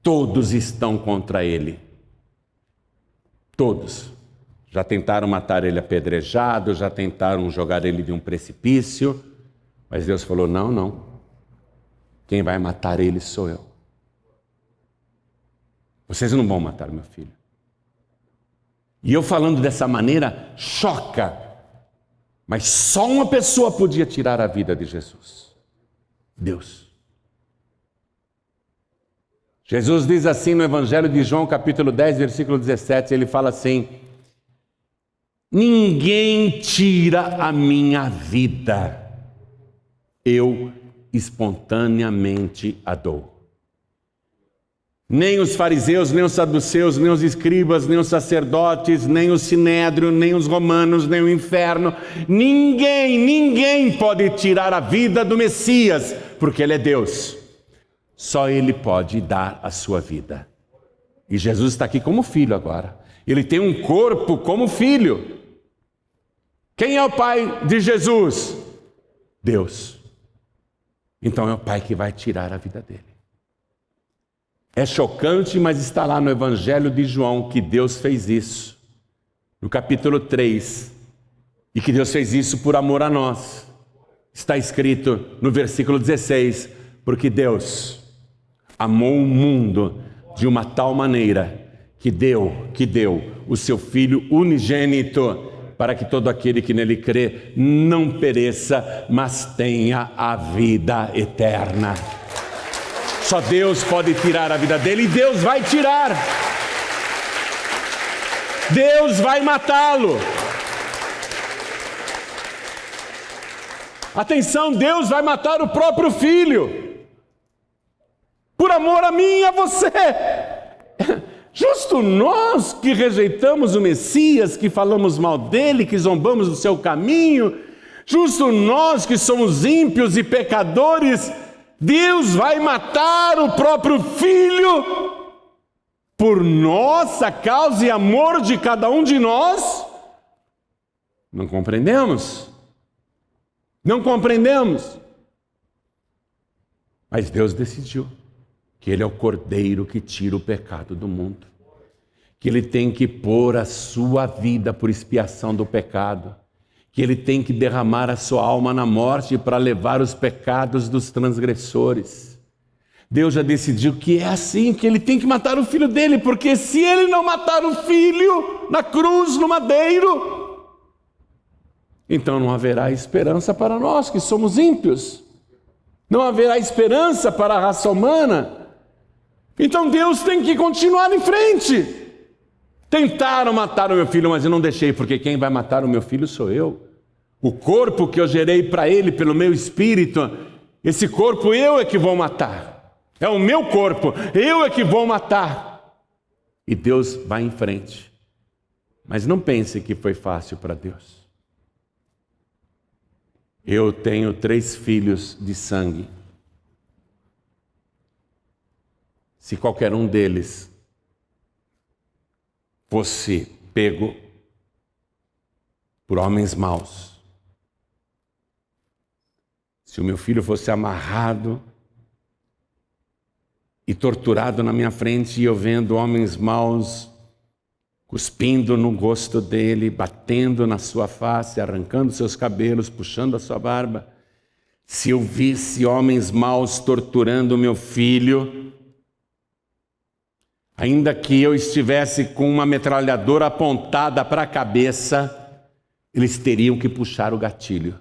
Todos estão contra ele. Todos. Já tentaram matar ele apedrejado, já tentaram jogar ele de um precipício, mas Deus falou, não. Quem vai matar ele sou eu. Vocês não vão matar meu filho. E eu falando dessa maneira, choca. Mas só uma pessoa podia tirar a vida de Jesus. Deus. Jesus diz assim no Evangelho de João, capítulo 10, versículo 17, ele fala assim, ninguém tira a minha vida, eu espontaneamente a dou. Nem os fariseus, nem os saduceus, nem os escribas, nem os sacerdotes, nem o sinédrio, nem os romanos, nem o inferno. Ninguém pode tirar a vida do Messias, porque ele é Deus. Só ele pode dar a sua vida. E Jesus está aqui como filho agora. Ele tem um corpo como filho. Quem é o pai de Jesus? Deus. Então é o pai que vai tirar a vida dele. É chocante, mas está lá no Evangelho de João que Deus fez isso, no capítulo 3, e que Deus fez isso por amor a nós. Está escrito no versículo 16, porque Deus amou o mundo de uma tal maneira que deu o seu Filho unigênito, para que todo aquele que nele crê não pereça, mas tenha a vida eterna. Só Deus pode tirar a vida dele, e Deus vai tirar. Deus vai matá-lo. Atenção, Deus vai matar o próprio Filho, por amor a mim e a você. Justo nós que rejeitamos o Messias, que falamos mal dele, que zombamos do seu caminho, justo nós que somos ímpios e pecadores, Deus vai matar o próprio Filho por nossa causa e amor de cada um de nós? Não compreendemos. Não compreendemos. Mas Deus decidiu que Ele é o Cordeiro que tira o pecado do mundo, que Ele tem que pôr a sua vida por expiação do pecado, que Ele tem que derramar a sua alma na morte para levar os pecados dos transgressores. Deus já decidiu que é assim, que Ele tem que matar o Filho dele, porque se Ele não matar o Filho na cruz, no madeiro, então não haverá esperança para nós que somos ímpios. Não haverá esperança para a raça humana. Então Deus tem que continuar em frente. Tentaram matar o meu filho, mas eu não deixei, porque quem vai matar o meu filho sou eu. O corpo que eu gerei para ele pelo meu espírito, esse corpo eu é que vou matar. É o meu corpo, eu é que vou matar. E Deus vai em frente. Mas não pense que foi fácil para Deus. Eu tenho 3 filhos de sangue. Se qualquer um deles fosse pego por homens maus, se o meu filho fosse amarrado e torturado na minha frente, e eu vendo homens maus cuspindo no gosto dele, batendo na sua face, arrancando seus cabelos, puxando a sua barba, se eu visse homens maus torturando o meu filho, ainda que eu estivesse com uma metralhadora apontada para a cabeça, eles teriam que puxar o gatilho,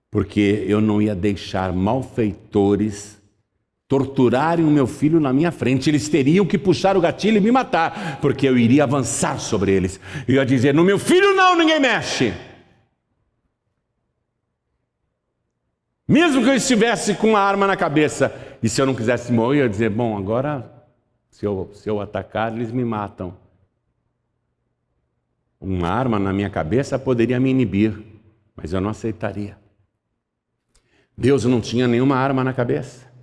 porque eu não ia deixar malfeitores torturarem o meu filho na minha frente, eles teriam que puxar o gatilho e me matar, porque eu iria avançar sobre eles. Eu ia dizer: no meu filho não, ninguém mexe. Mesmo que eu estivesse com uma arma na cabeça, e se eu não quisesse morrer, eu ia dizer: bom, agora, se eu atacar, eles me matam. Uma arma na minha cabeça poderia me inibir, mas eu não aceitaria. Deus não tinha nenhuma arma na cabeça.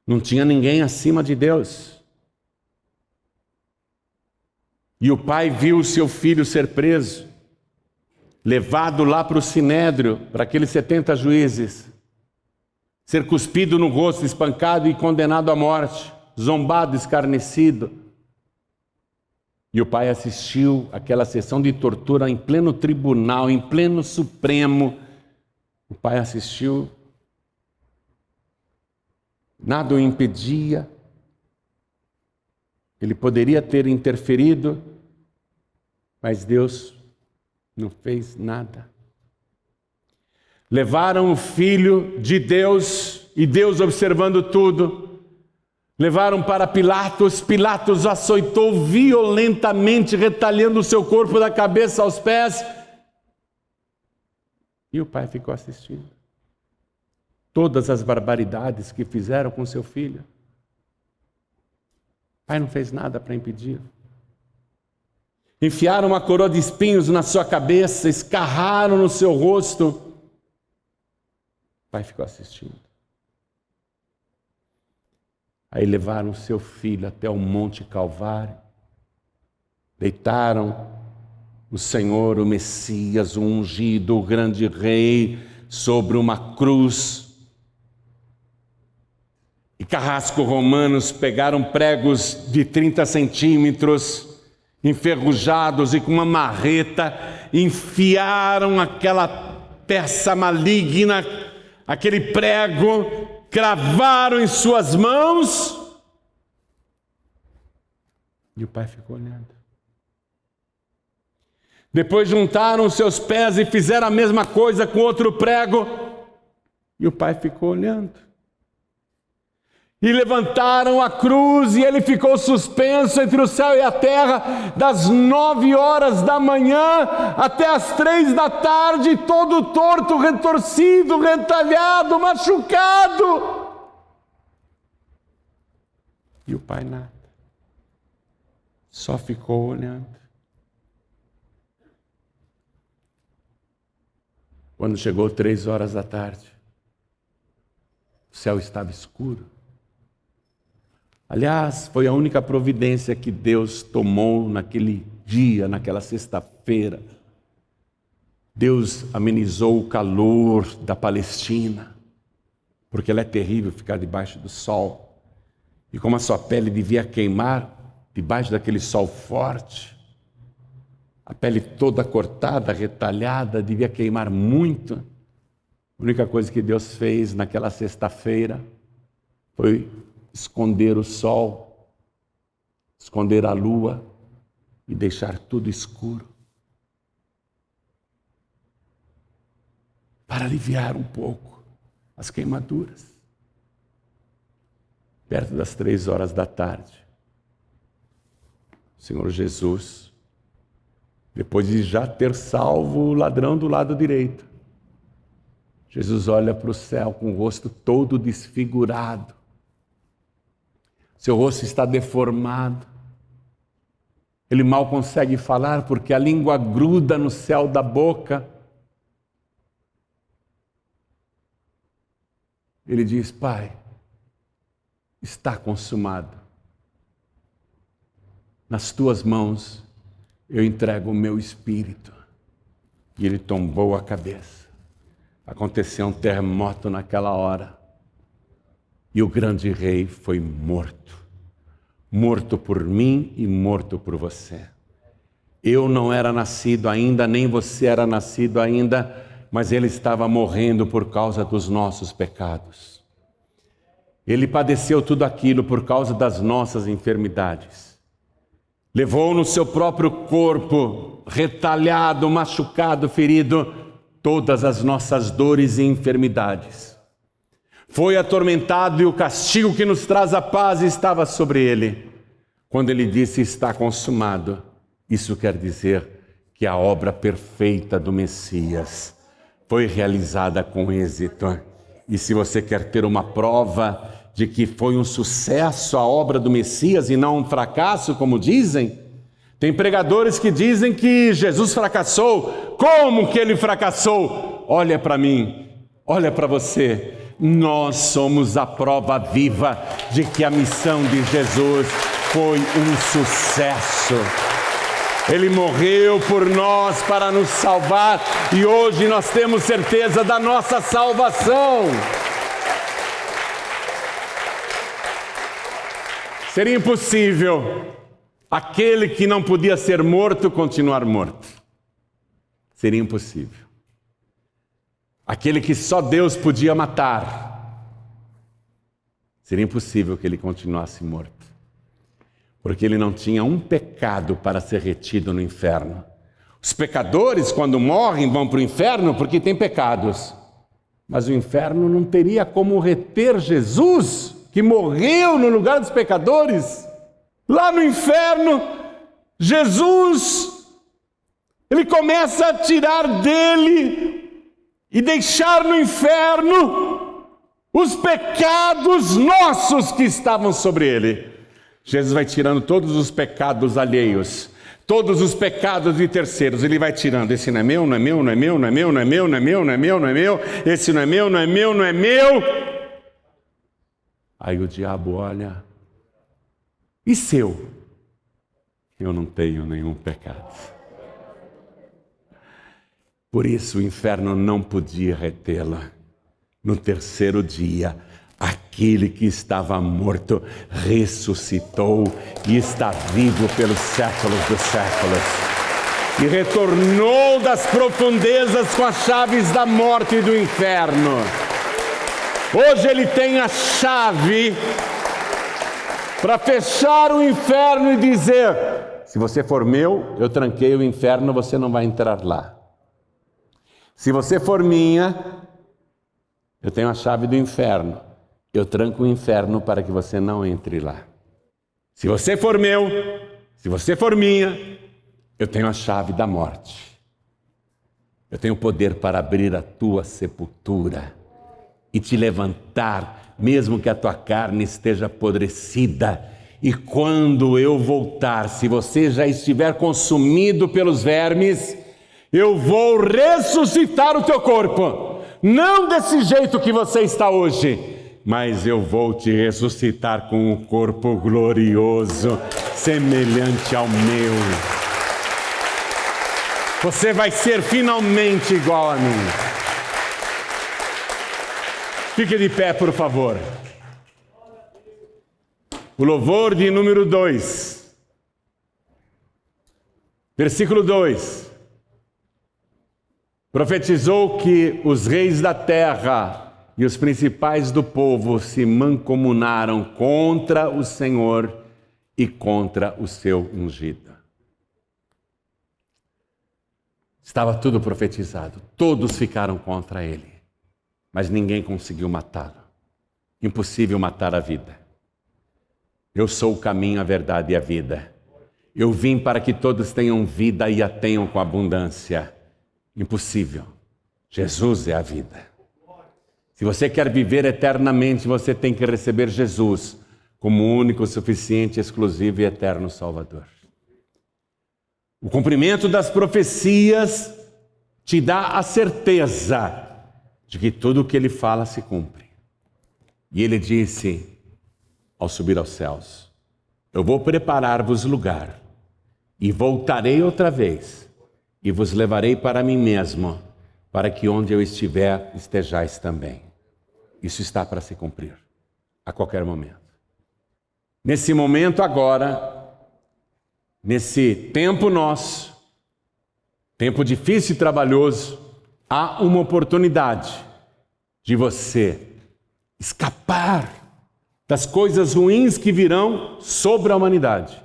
Não tinha ninguém acima de Deus. E o pai viu o seu filho ser preso, levado lá para o sinédrio, para aqueles 70 juízes, ser cuspido no rosto, espancado e condenado à morte, zombado, escarnecido. E o pai assistiu àquela sessão de tortura em pleno tribunal, em pleno Supremo. O pai assistiu. Nada o impedia. Ele poderia ter interferido, mas Deus não fez nada. Levaram o filho de Deus, e Deus observando tudo, levaram para Pilatos. Pilatos açoitou violentamente, retalhando o seu corpo da cabeça aos pés. E o pai ficou assistindo todas as barbaridades que fizeram com seu filho. O pai não fez nada para impedir. Enfiaram uma coroa de espinhos na sua cabeça, escarraram no seu rosto. O pai ficou assistindo. Aí levaram seu filho até o Monte Calvário, deitaram o Senhor, o Messias, o ungido, o grande rei, sobre uma cruz. E carrascos romanos pegaram pregos de 30 centímetros, enferrujados, e com uma marreta enfiaram aquela peça maligna, aquele prego, cravaram em suas mãos. E o pai ficou olhando. Depois juntaram os seus pés e fizeram a mesma coisa com outro prego. E o pai ficou olhando. E levantaram a cruz, e ele ficou suspenso entre o céu e a terra, das 9 horas da manhã até as 3 da tarde, todo torto, retorcido, retalhado, machucado. E o pai nada. Só ficou olhando. Quando chegou 3 horas da tarde, o céu estava escuro. Aliás, foi a única providência que Deus tomou naquele dia, naquela sexta-feira. Deus amenizou o calor da Palestina, porque ela é terrível ficar debaixo do sol. E como a sua pele devia queimar debaixo daquele sol forte, a pele toda cortada, retalhada, devia queimar muito. A única coisa que Deus fez naquela sexta-feira foi esconder o sol, esconder a lua e deixar tudo escuro, para aliviar um pouco as queimaduras. Perto das 3 horas da tarde, o Senhor Jesus, depois de já ter salvo o ladrão do lado direito, Jesus olha para o céu com o rosto todo desfigurado. Seu rosto está deformado. Ele mal consegue falar porque a língua gruda no céu da boca. Ele diz: Pai, está consumado. Nas tuas mãos eu entrego o meu espírito. E ele tombou a cabeça. Aconteceu um terremoto naquela hora. E o grande rei foi morto. Morto por mim e morto por você. Eu não era nascido ainda, nem você era nascido ainda, mas ele estava morrendo por causa dos nossos pecados. Ele padeceu tudo aquilo por causa das nossas enfermidades. Levou no seu próprio corpo, retalhado, machucado, ferido, todas as nossas dores e enfermidades. Foi atormentado e o castigo que nos traz a paz estava sobre ele. Quando ele disse está consumado, isso quer dizer que a obra perfeita do Messias foi realizada com êxito. E se você quer ter uma prova de que foi um sucesso a obra do Messias e não um fracasso, como dizem, tem pregadores que dizem que Jesus fracassou. Como que ele fracassou? Olha para mim, olha para você. Nós somos a prova viva de que a missão de Jesus foi um sucesso. Ele morreu por nós para nos salvar e hoje nós temos certeza da nossa salvação. Seria impossível aquele que não podia ser morto continuar morto. Seria impossível. Aquele que só Deus podia matar. Seria impossível que ele continuasse morto. Porque ele não tinha um pecado para ser retido no inferno. Os pecadores, quando morrem, vão para o inferno porque têm pecados. Mas o inferno não teria como reter Jesus, que morreu no lugar dos pecadores. Lá no inferno, Jesus, ele começa a tirar dele e deixar no inferno os pecados nossos que estavam sobre ele. Jesus vai tirando todos os pecados alheios, todos os pecados de terceiros, ele vai tirando. Esse não é meu, não é meu, não é meu, não é meu, não é meu, não é meu, não é meu, não é meu, esse não é meu, não é meu, não é meu. Aí o diabo olha, e seu? Eu não tenho nenhum pecado. Por isso o inferno não podia retê-la. No terceiro dia, aquele que estava morto ressuscitou e está vivo pelos séculos dos séculos. E retornou das profundezas com as chaves da morte e do inferno. Hoje ele tem a chave para fechar o inferno e dizer: se você for meu, eu tranquei o inferno, você não vai entrar lá. Se você for minha, eu tenho a chave do inferno. Eu tranco o inferno para que você não entre lá. Se você for meu, se você for minha, eu tenho a chave da morte. Eu tenho poder para abrir a tua sepultura e te levantar, mesmo que a tua carne esteja apodrecida. E quando eu voltar, se você já estiver consumido pelos vermes, eu vou ressuscitar o teu corpo. Não desse jeito que você está hoje, mas eu vou te ressuscitar com um corpo glorioso, semelhante ao meu. Você vai ser finalmente igual a mim. Fique de pé, por favor. O louvor de número 2. Versículo 2. Profetizou que os reis da terra e os principais do povo se mancomunaram contra o Senhor e contra o seu ungido. Estava tudo profetizado, todos ficaram contra ele, mas ninguém conseguiu matá-lo. Impossível matar a vida. Eu sou o caminho, a verdade e a vida. Eu vim para que todos tenham vida e a tenham com abundância. Impossível. Jesus é a vida. Se você quer viver eternamente, você tem que receber Jesus como o único, suficiente, exclusivo e eterno Salvador. O cumprimento das profecias te dá a certeza de que tudo o que ele fala se cumpre. E ele disse, ao subir aos céus, eu vou preparar-vos lugar e voltarei outra vez e vos levarei para mim mesmo, para que onde eu estiver, estejais também. Isso está para se cumprir, a qualquer momento. Nesse momento agora, nesse tempo nosso, tempo difícil e trabalhoso, há uma oportunidade de você escapar das coisas ruins que virão sobre a humanidade.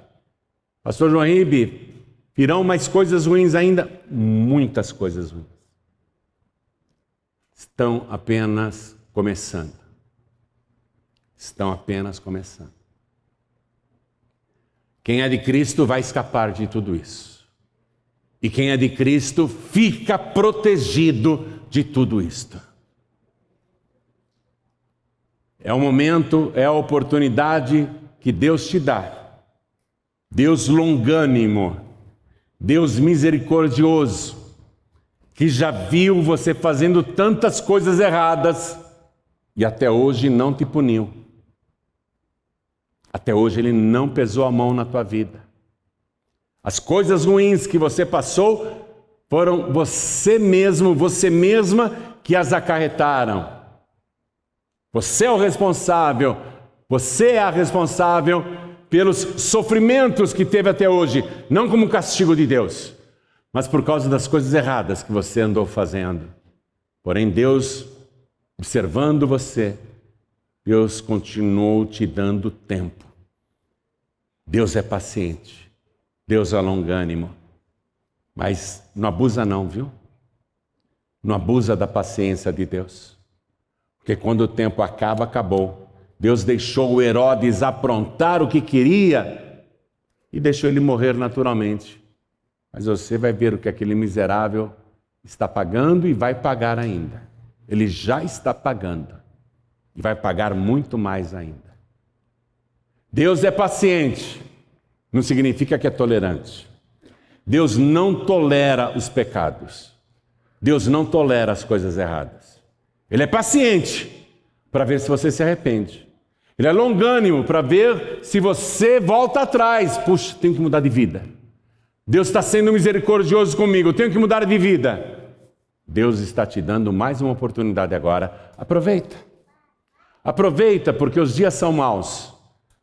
Pastor João Ribe, virão mais coisas ruins ainda? Muitas coisas ruins. Estão apenas começando. estão apenas começando. Quem é de Cristo vai escapar de tudo isso. E quem é de Cristo fica protegido de tudo isto. É o momento, é a oportunidade que Deus te dá. Deus longânimo, Deus misericordioso, que já viu você fazendo tantas coisas erradas e até hoje não te puniu. Até hoje Ele não pesou a mão na tua vida. As coisas ruins que você passou foram você mesmo, você mesma que as acarretaram. Você é o responsável, você é a responsável pelos sofrimentos que teve até hoje, não como castigo de Deus, mas por causa das coisas erradas que você andou fazendo. Porém, Deus, observando você, Deus continuou te dando tempo. Deus é paciente, Deus é longânimo, mas não abusa não, viu? Não abusa da paciência de Deus. Porque quando o tempo acaba, acabou. Deus deixou o Herodes aprontar o que queria e deixou ele morrer naturalmente. Mas você vai ver o que aquele miserável está pagando e vai pagar ainda. Ele já está pagando e vai pagar muito mais ainda. Deus é paciente, não significa que é tolerante. Deus não tolera os pecados. Deus não tolera as coisas erradas. Ele é paciente para ver se você se arrepende. Ele é longânimo para ver se você volta atrás. Puxa, tenho que mudar de vida. Deus está sendo misericordioso comigo, tenho que mudar de vida. Deus está te dando mais uma oportunidade agora. Aproveita. Aproveita, porque os dias são maus.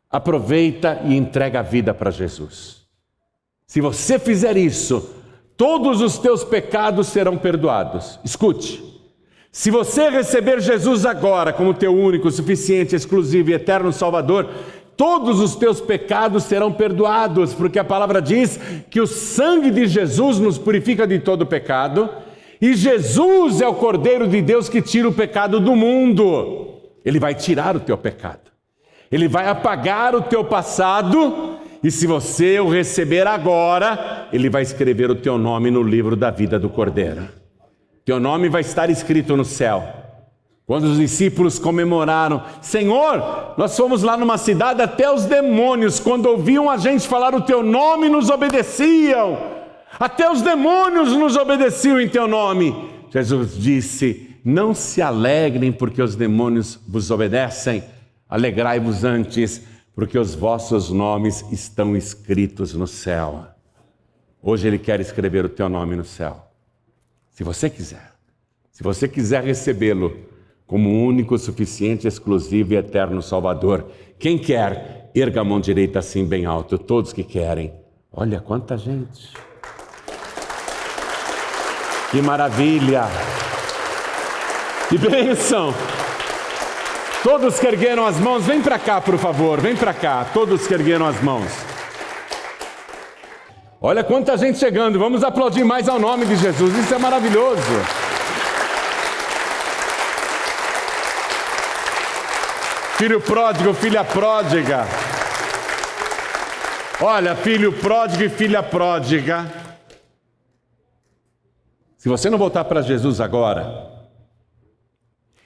Aproveita e entrega a vida para Jesus. Se você fizer isso, todos os teus pecados serão perdoados. Escute. Se você receber Jesus agora como teu único, suficiente, exclusivo e eterno Salvador, todos os teus pecados serão perdoados, porque a palavra diz que o sangue de Jesus nos purifica de todo pecado, e Jesus é o Cordeiro de Deus que tira o pecado do mundo. Ele vai tirar o teu pecado. Ele vai apagar o teu passado, e se você o receber agora, Ele vai escrever o teu nome no livro da vida do Cordeiro. Teu nome vai estar escrito no céu. Quando os discípulos comemoraram, Senhor, nós fomos lá numa cidade, até os demônios, quando ouviam a gente falar o teu nome, nos obedeciam. Até os demônios nos obedeciam em teu nome. Jesus disse, não se alegrem porque os demônios vos obedecem. Alegrai-vos antes, porque os vossos nomes estão escritos no céu. Hoje Ele quer escrever o teu nome no céu. Se você quiser recebê-lo como único, suficiente, exclusivo e eterno Salvador. Quem quer, erga a mão direita assim bem alto, todos que querem. Olha quanta gente. Que maravilha. Que bênção. Todos que ergueram as mãos, vem para cá, por favor, vem para cá. Todos que ergueram as mãos. Olha quanta gente chegando, vamos aplaudir mais ao nome de Jesus, isso é maravilhoso. Filho pródigo, filha pródiga. Olha, filho pródigo e filha pródiga. Se você não voltar para Jesus agora,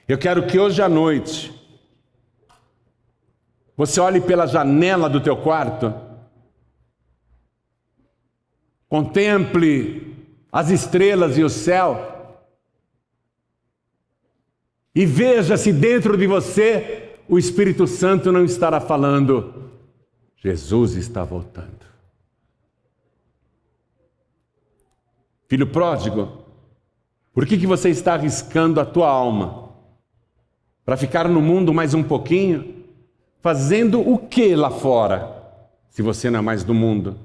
eu quero que hoje à noite você olhe pela janela do teu quarto, contemple as estrelas e o céu e veja se dentro de você o Espírito Santo não estará falando, Jesus está voltando. Filho pródigo, por que você está arriscando a tua alma para ficar no mundo mais um pouquinho? Fazendo o que lá fora, se você não é mais do mundo?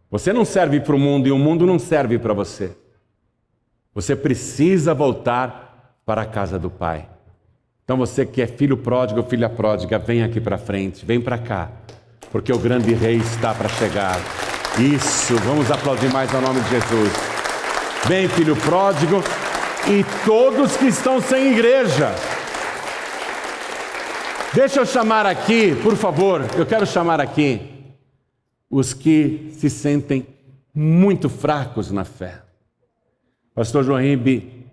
Você não serve para o mundo e o mundo não serve para você. Você precisa voltar para a casa do Pai. Então você que é filho pródigo ou filha pródiga, vem aqui para frente, vem para cá, porque o grande rei está para chegar. Isso, vamos aplaudir mais ao nome de Jesus. Vem, filho pródigo, e todos que estão sem igreja. Deixa eu chamar aqui, por favor, eu quero chamar aqui os que se sentem muito fracos na fé. Pastor João Ribe,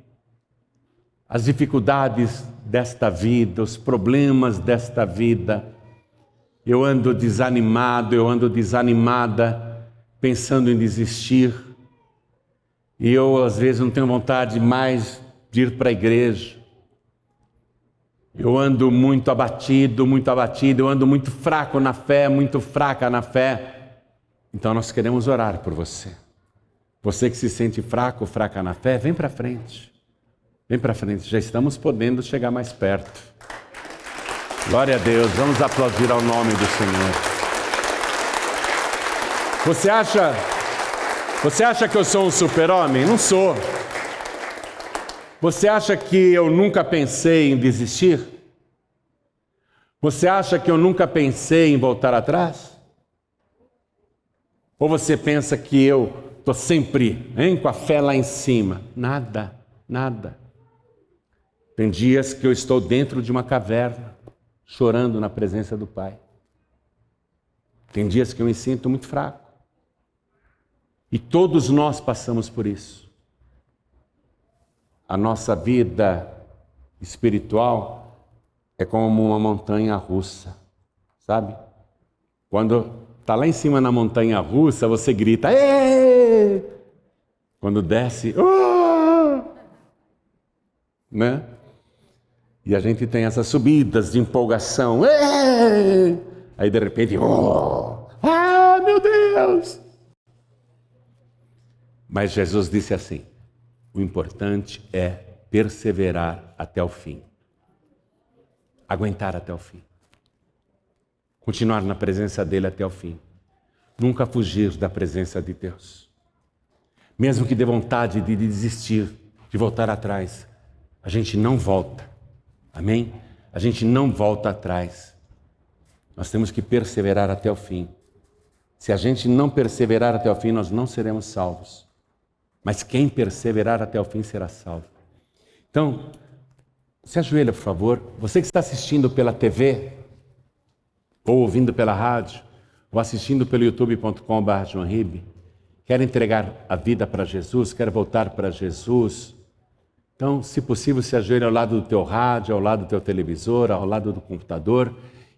as dificuldades desta vida, os problemas desta vida, eu ando desanimado, eu ando desanimada, pensando em desistir, e eu às vezes não tenho vontade mais de ir para a igreja. Eu ando muito abatido, eu ando muito fraco na fé, muito fraca na fé. Então nós queremos orar por você. Você que se sente fraco, fraca na fé, vem para frente. Vem para frente, já estamos podendo chegar mais perto. Glória a Deus, vamos aplaudir ao nome do Senhor. Você acha que eu sou um super-homem? Não sou. Você acha que eu nunca pensei em desistir? Você acha que eu nunca pensei em voltar atrás? Ou você pensa que eu estou sempre com a fé lá em cima? Nada, nada. Tem dias que eu estou dentro de uma caverna, chorando na presença do Pai. Tem dias que eu me sinto muito fraco. E todos nós passamos por isso. A nossa vida espiritual é como uma montanha russa, sabe? Quando está lá em cima na montanha russa, você grita, êêê! Quando desce, né? E a gente tem essas subidas de empolgação, êêê! Aí de repente, meu Deus! Mas Jesus disse assim, o importante é perseverar até o fim. Aguentar até o fim. Continuar na presença dele até o fim. Nunca fugir da presença de Deus. Mesmo que dê vontade de desistir, de voltar atrás, a gente não volta. Amém? A gente não volta atrás. Nós temos que perseverar até o fim. Se a gente não perseverar até o fim, nós não seremos salvos. Mas quem perseverar até o fim será salvo. Então, se ajoelha, por favor. Você que está assistindo pela TV, ou ouvindo pela rádio, ou assistindo pelo youtube.com/joãoribe, quer entregar a vida para Jesus, quer voltar para Jesus. Então, se possível, se ajoelha ao lado do teu rádio, ao lado do teu televisor, ao lado do computador.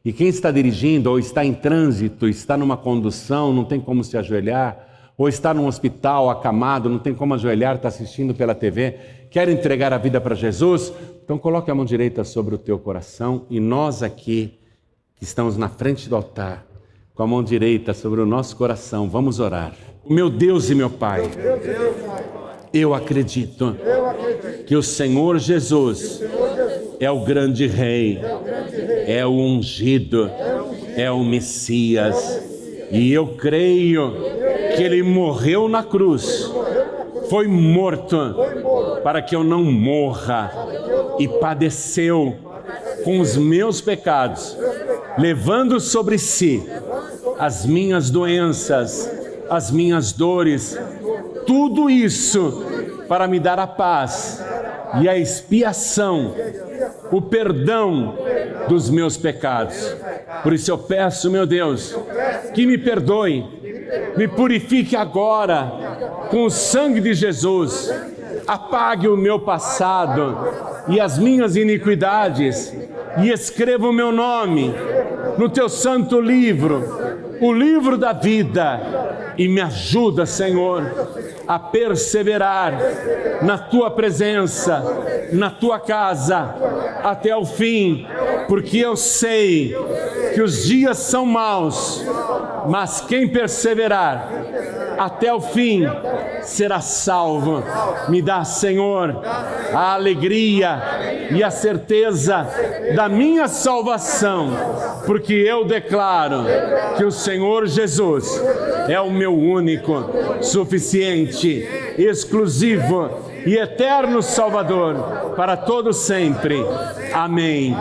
E quem está dirigindo, ou está em trânsito, está numa condução, não tem como se ajoelhar, ou está num hospital acamado, não tem como ajoelhar, está assistindo pela TV, quer entregar a vida para Jesus? Então coloque a mão direita sobre o teu coração e nós aqui, que estamos na frente do altar, com a mão direita sobre o nosso coração, vamos orar. Meu Deus e meu Pai, eu acredito que o Senhor Jesus é o grande Rei, é o ungido, é o Messias, e eu creio que Ele morreu na cruz, foi morto para que eu não morra, e padeceu com os meus pecados, levando sobre si as minhas doenças, as minhas dores, tudo isso para me dar a paz e a expiação, o perdão dos meus pecados. Por isso eu peço, meu Deus, que me perdoe, me purifique agora com o sangue de Jesus, apague o meu passado e as minhas iniquidades e escreva o meu nome no teu santo livro, o livro da vida, e me ajuda, Senhor, a perseverar na tua presença, na tua casa, até o fim, porque eu sei que os dias são maus, mas quem perseverar até o fim será salvo. Me dá, Senhor, a alegria e a certeza da minha salvação, porque eu declaro que o Senhor Jesus é o meu único, suficiente, exclusivo e eterno Salvador para todo sempre. Amém.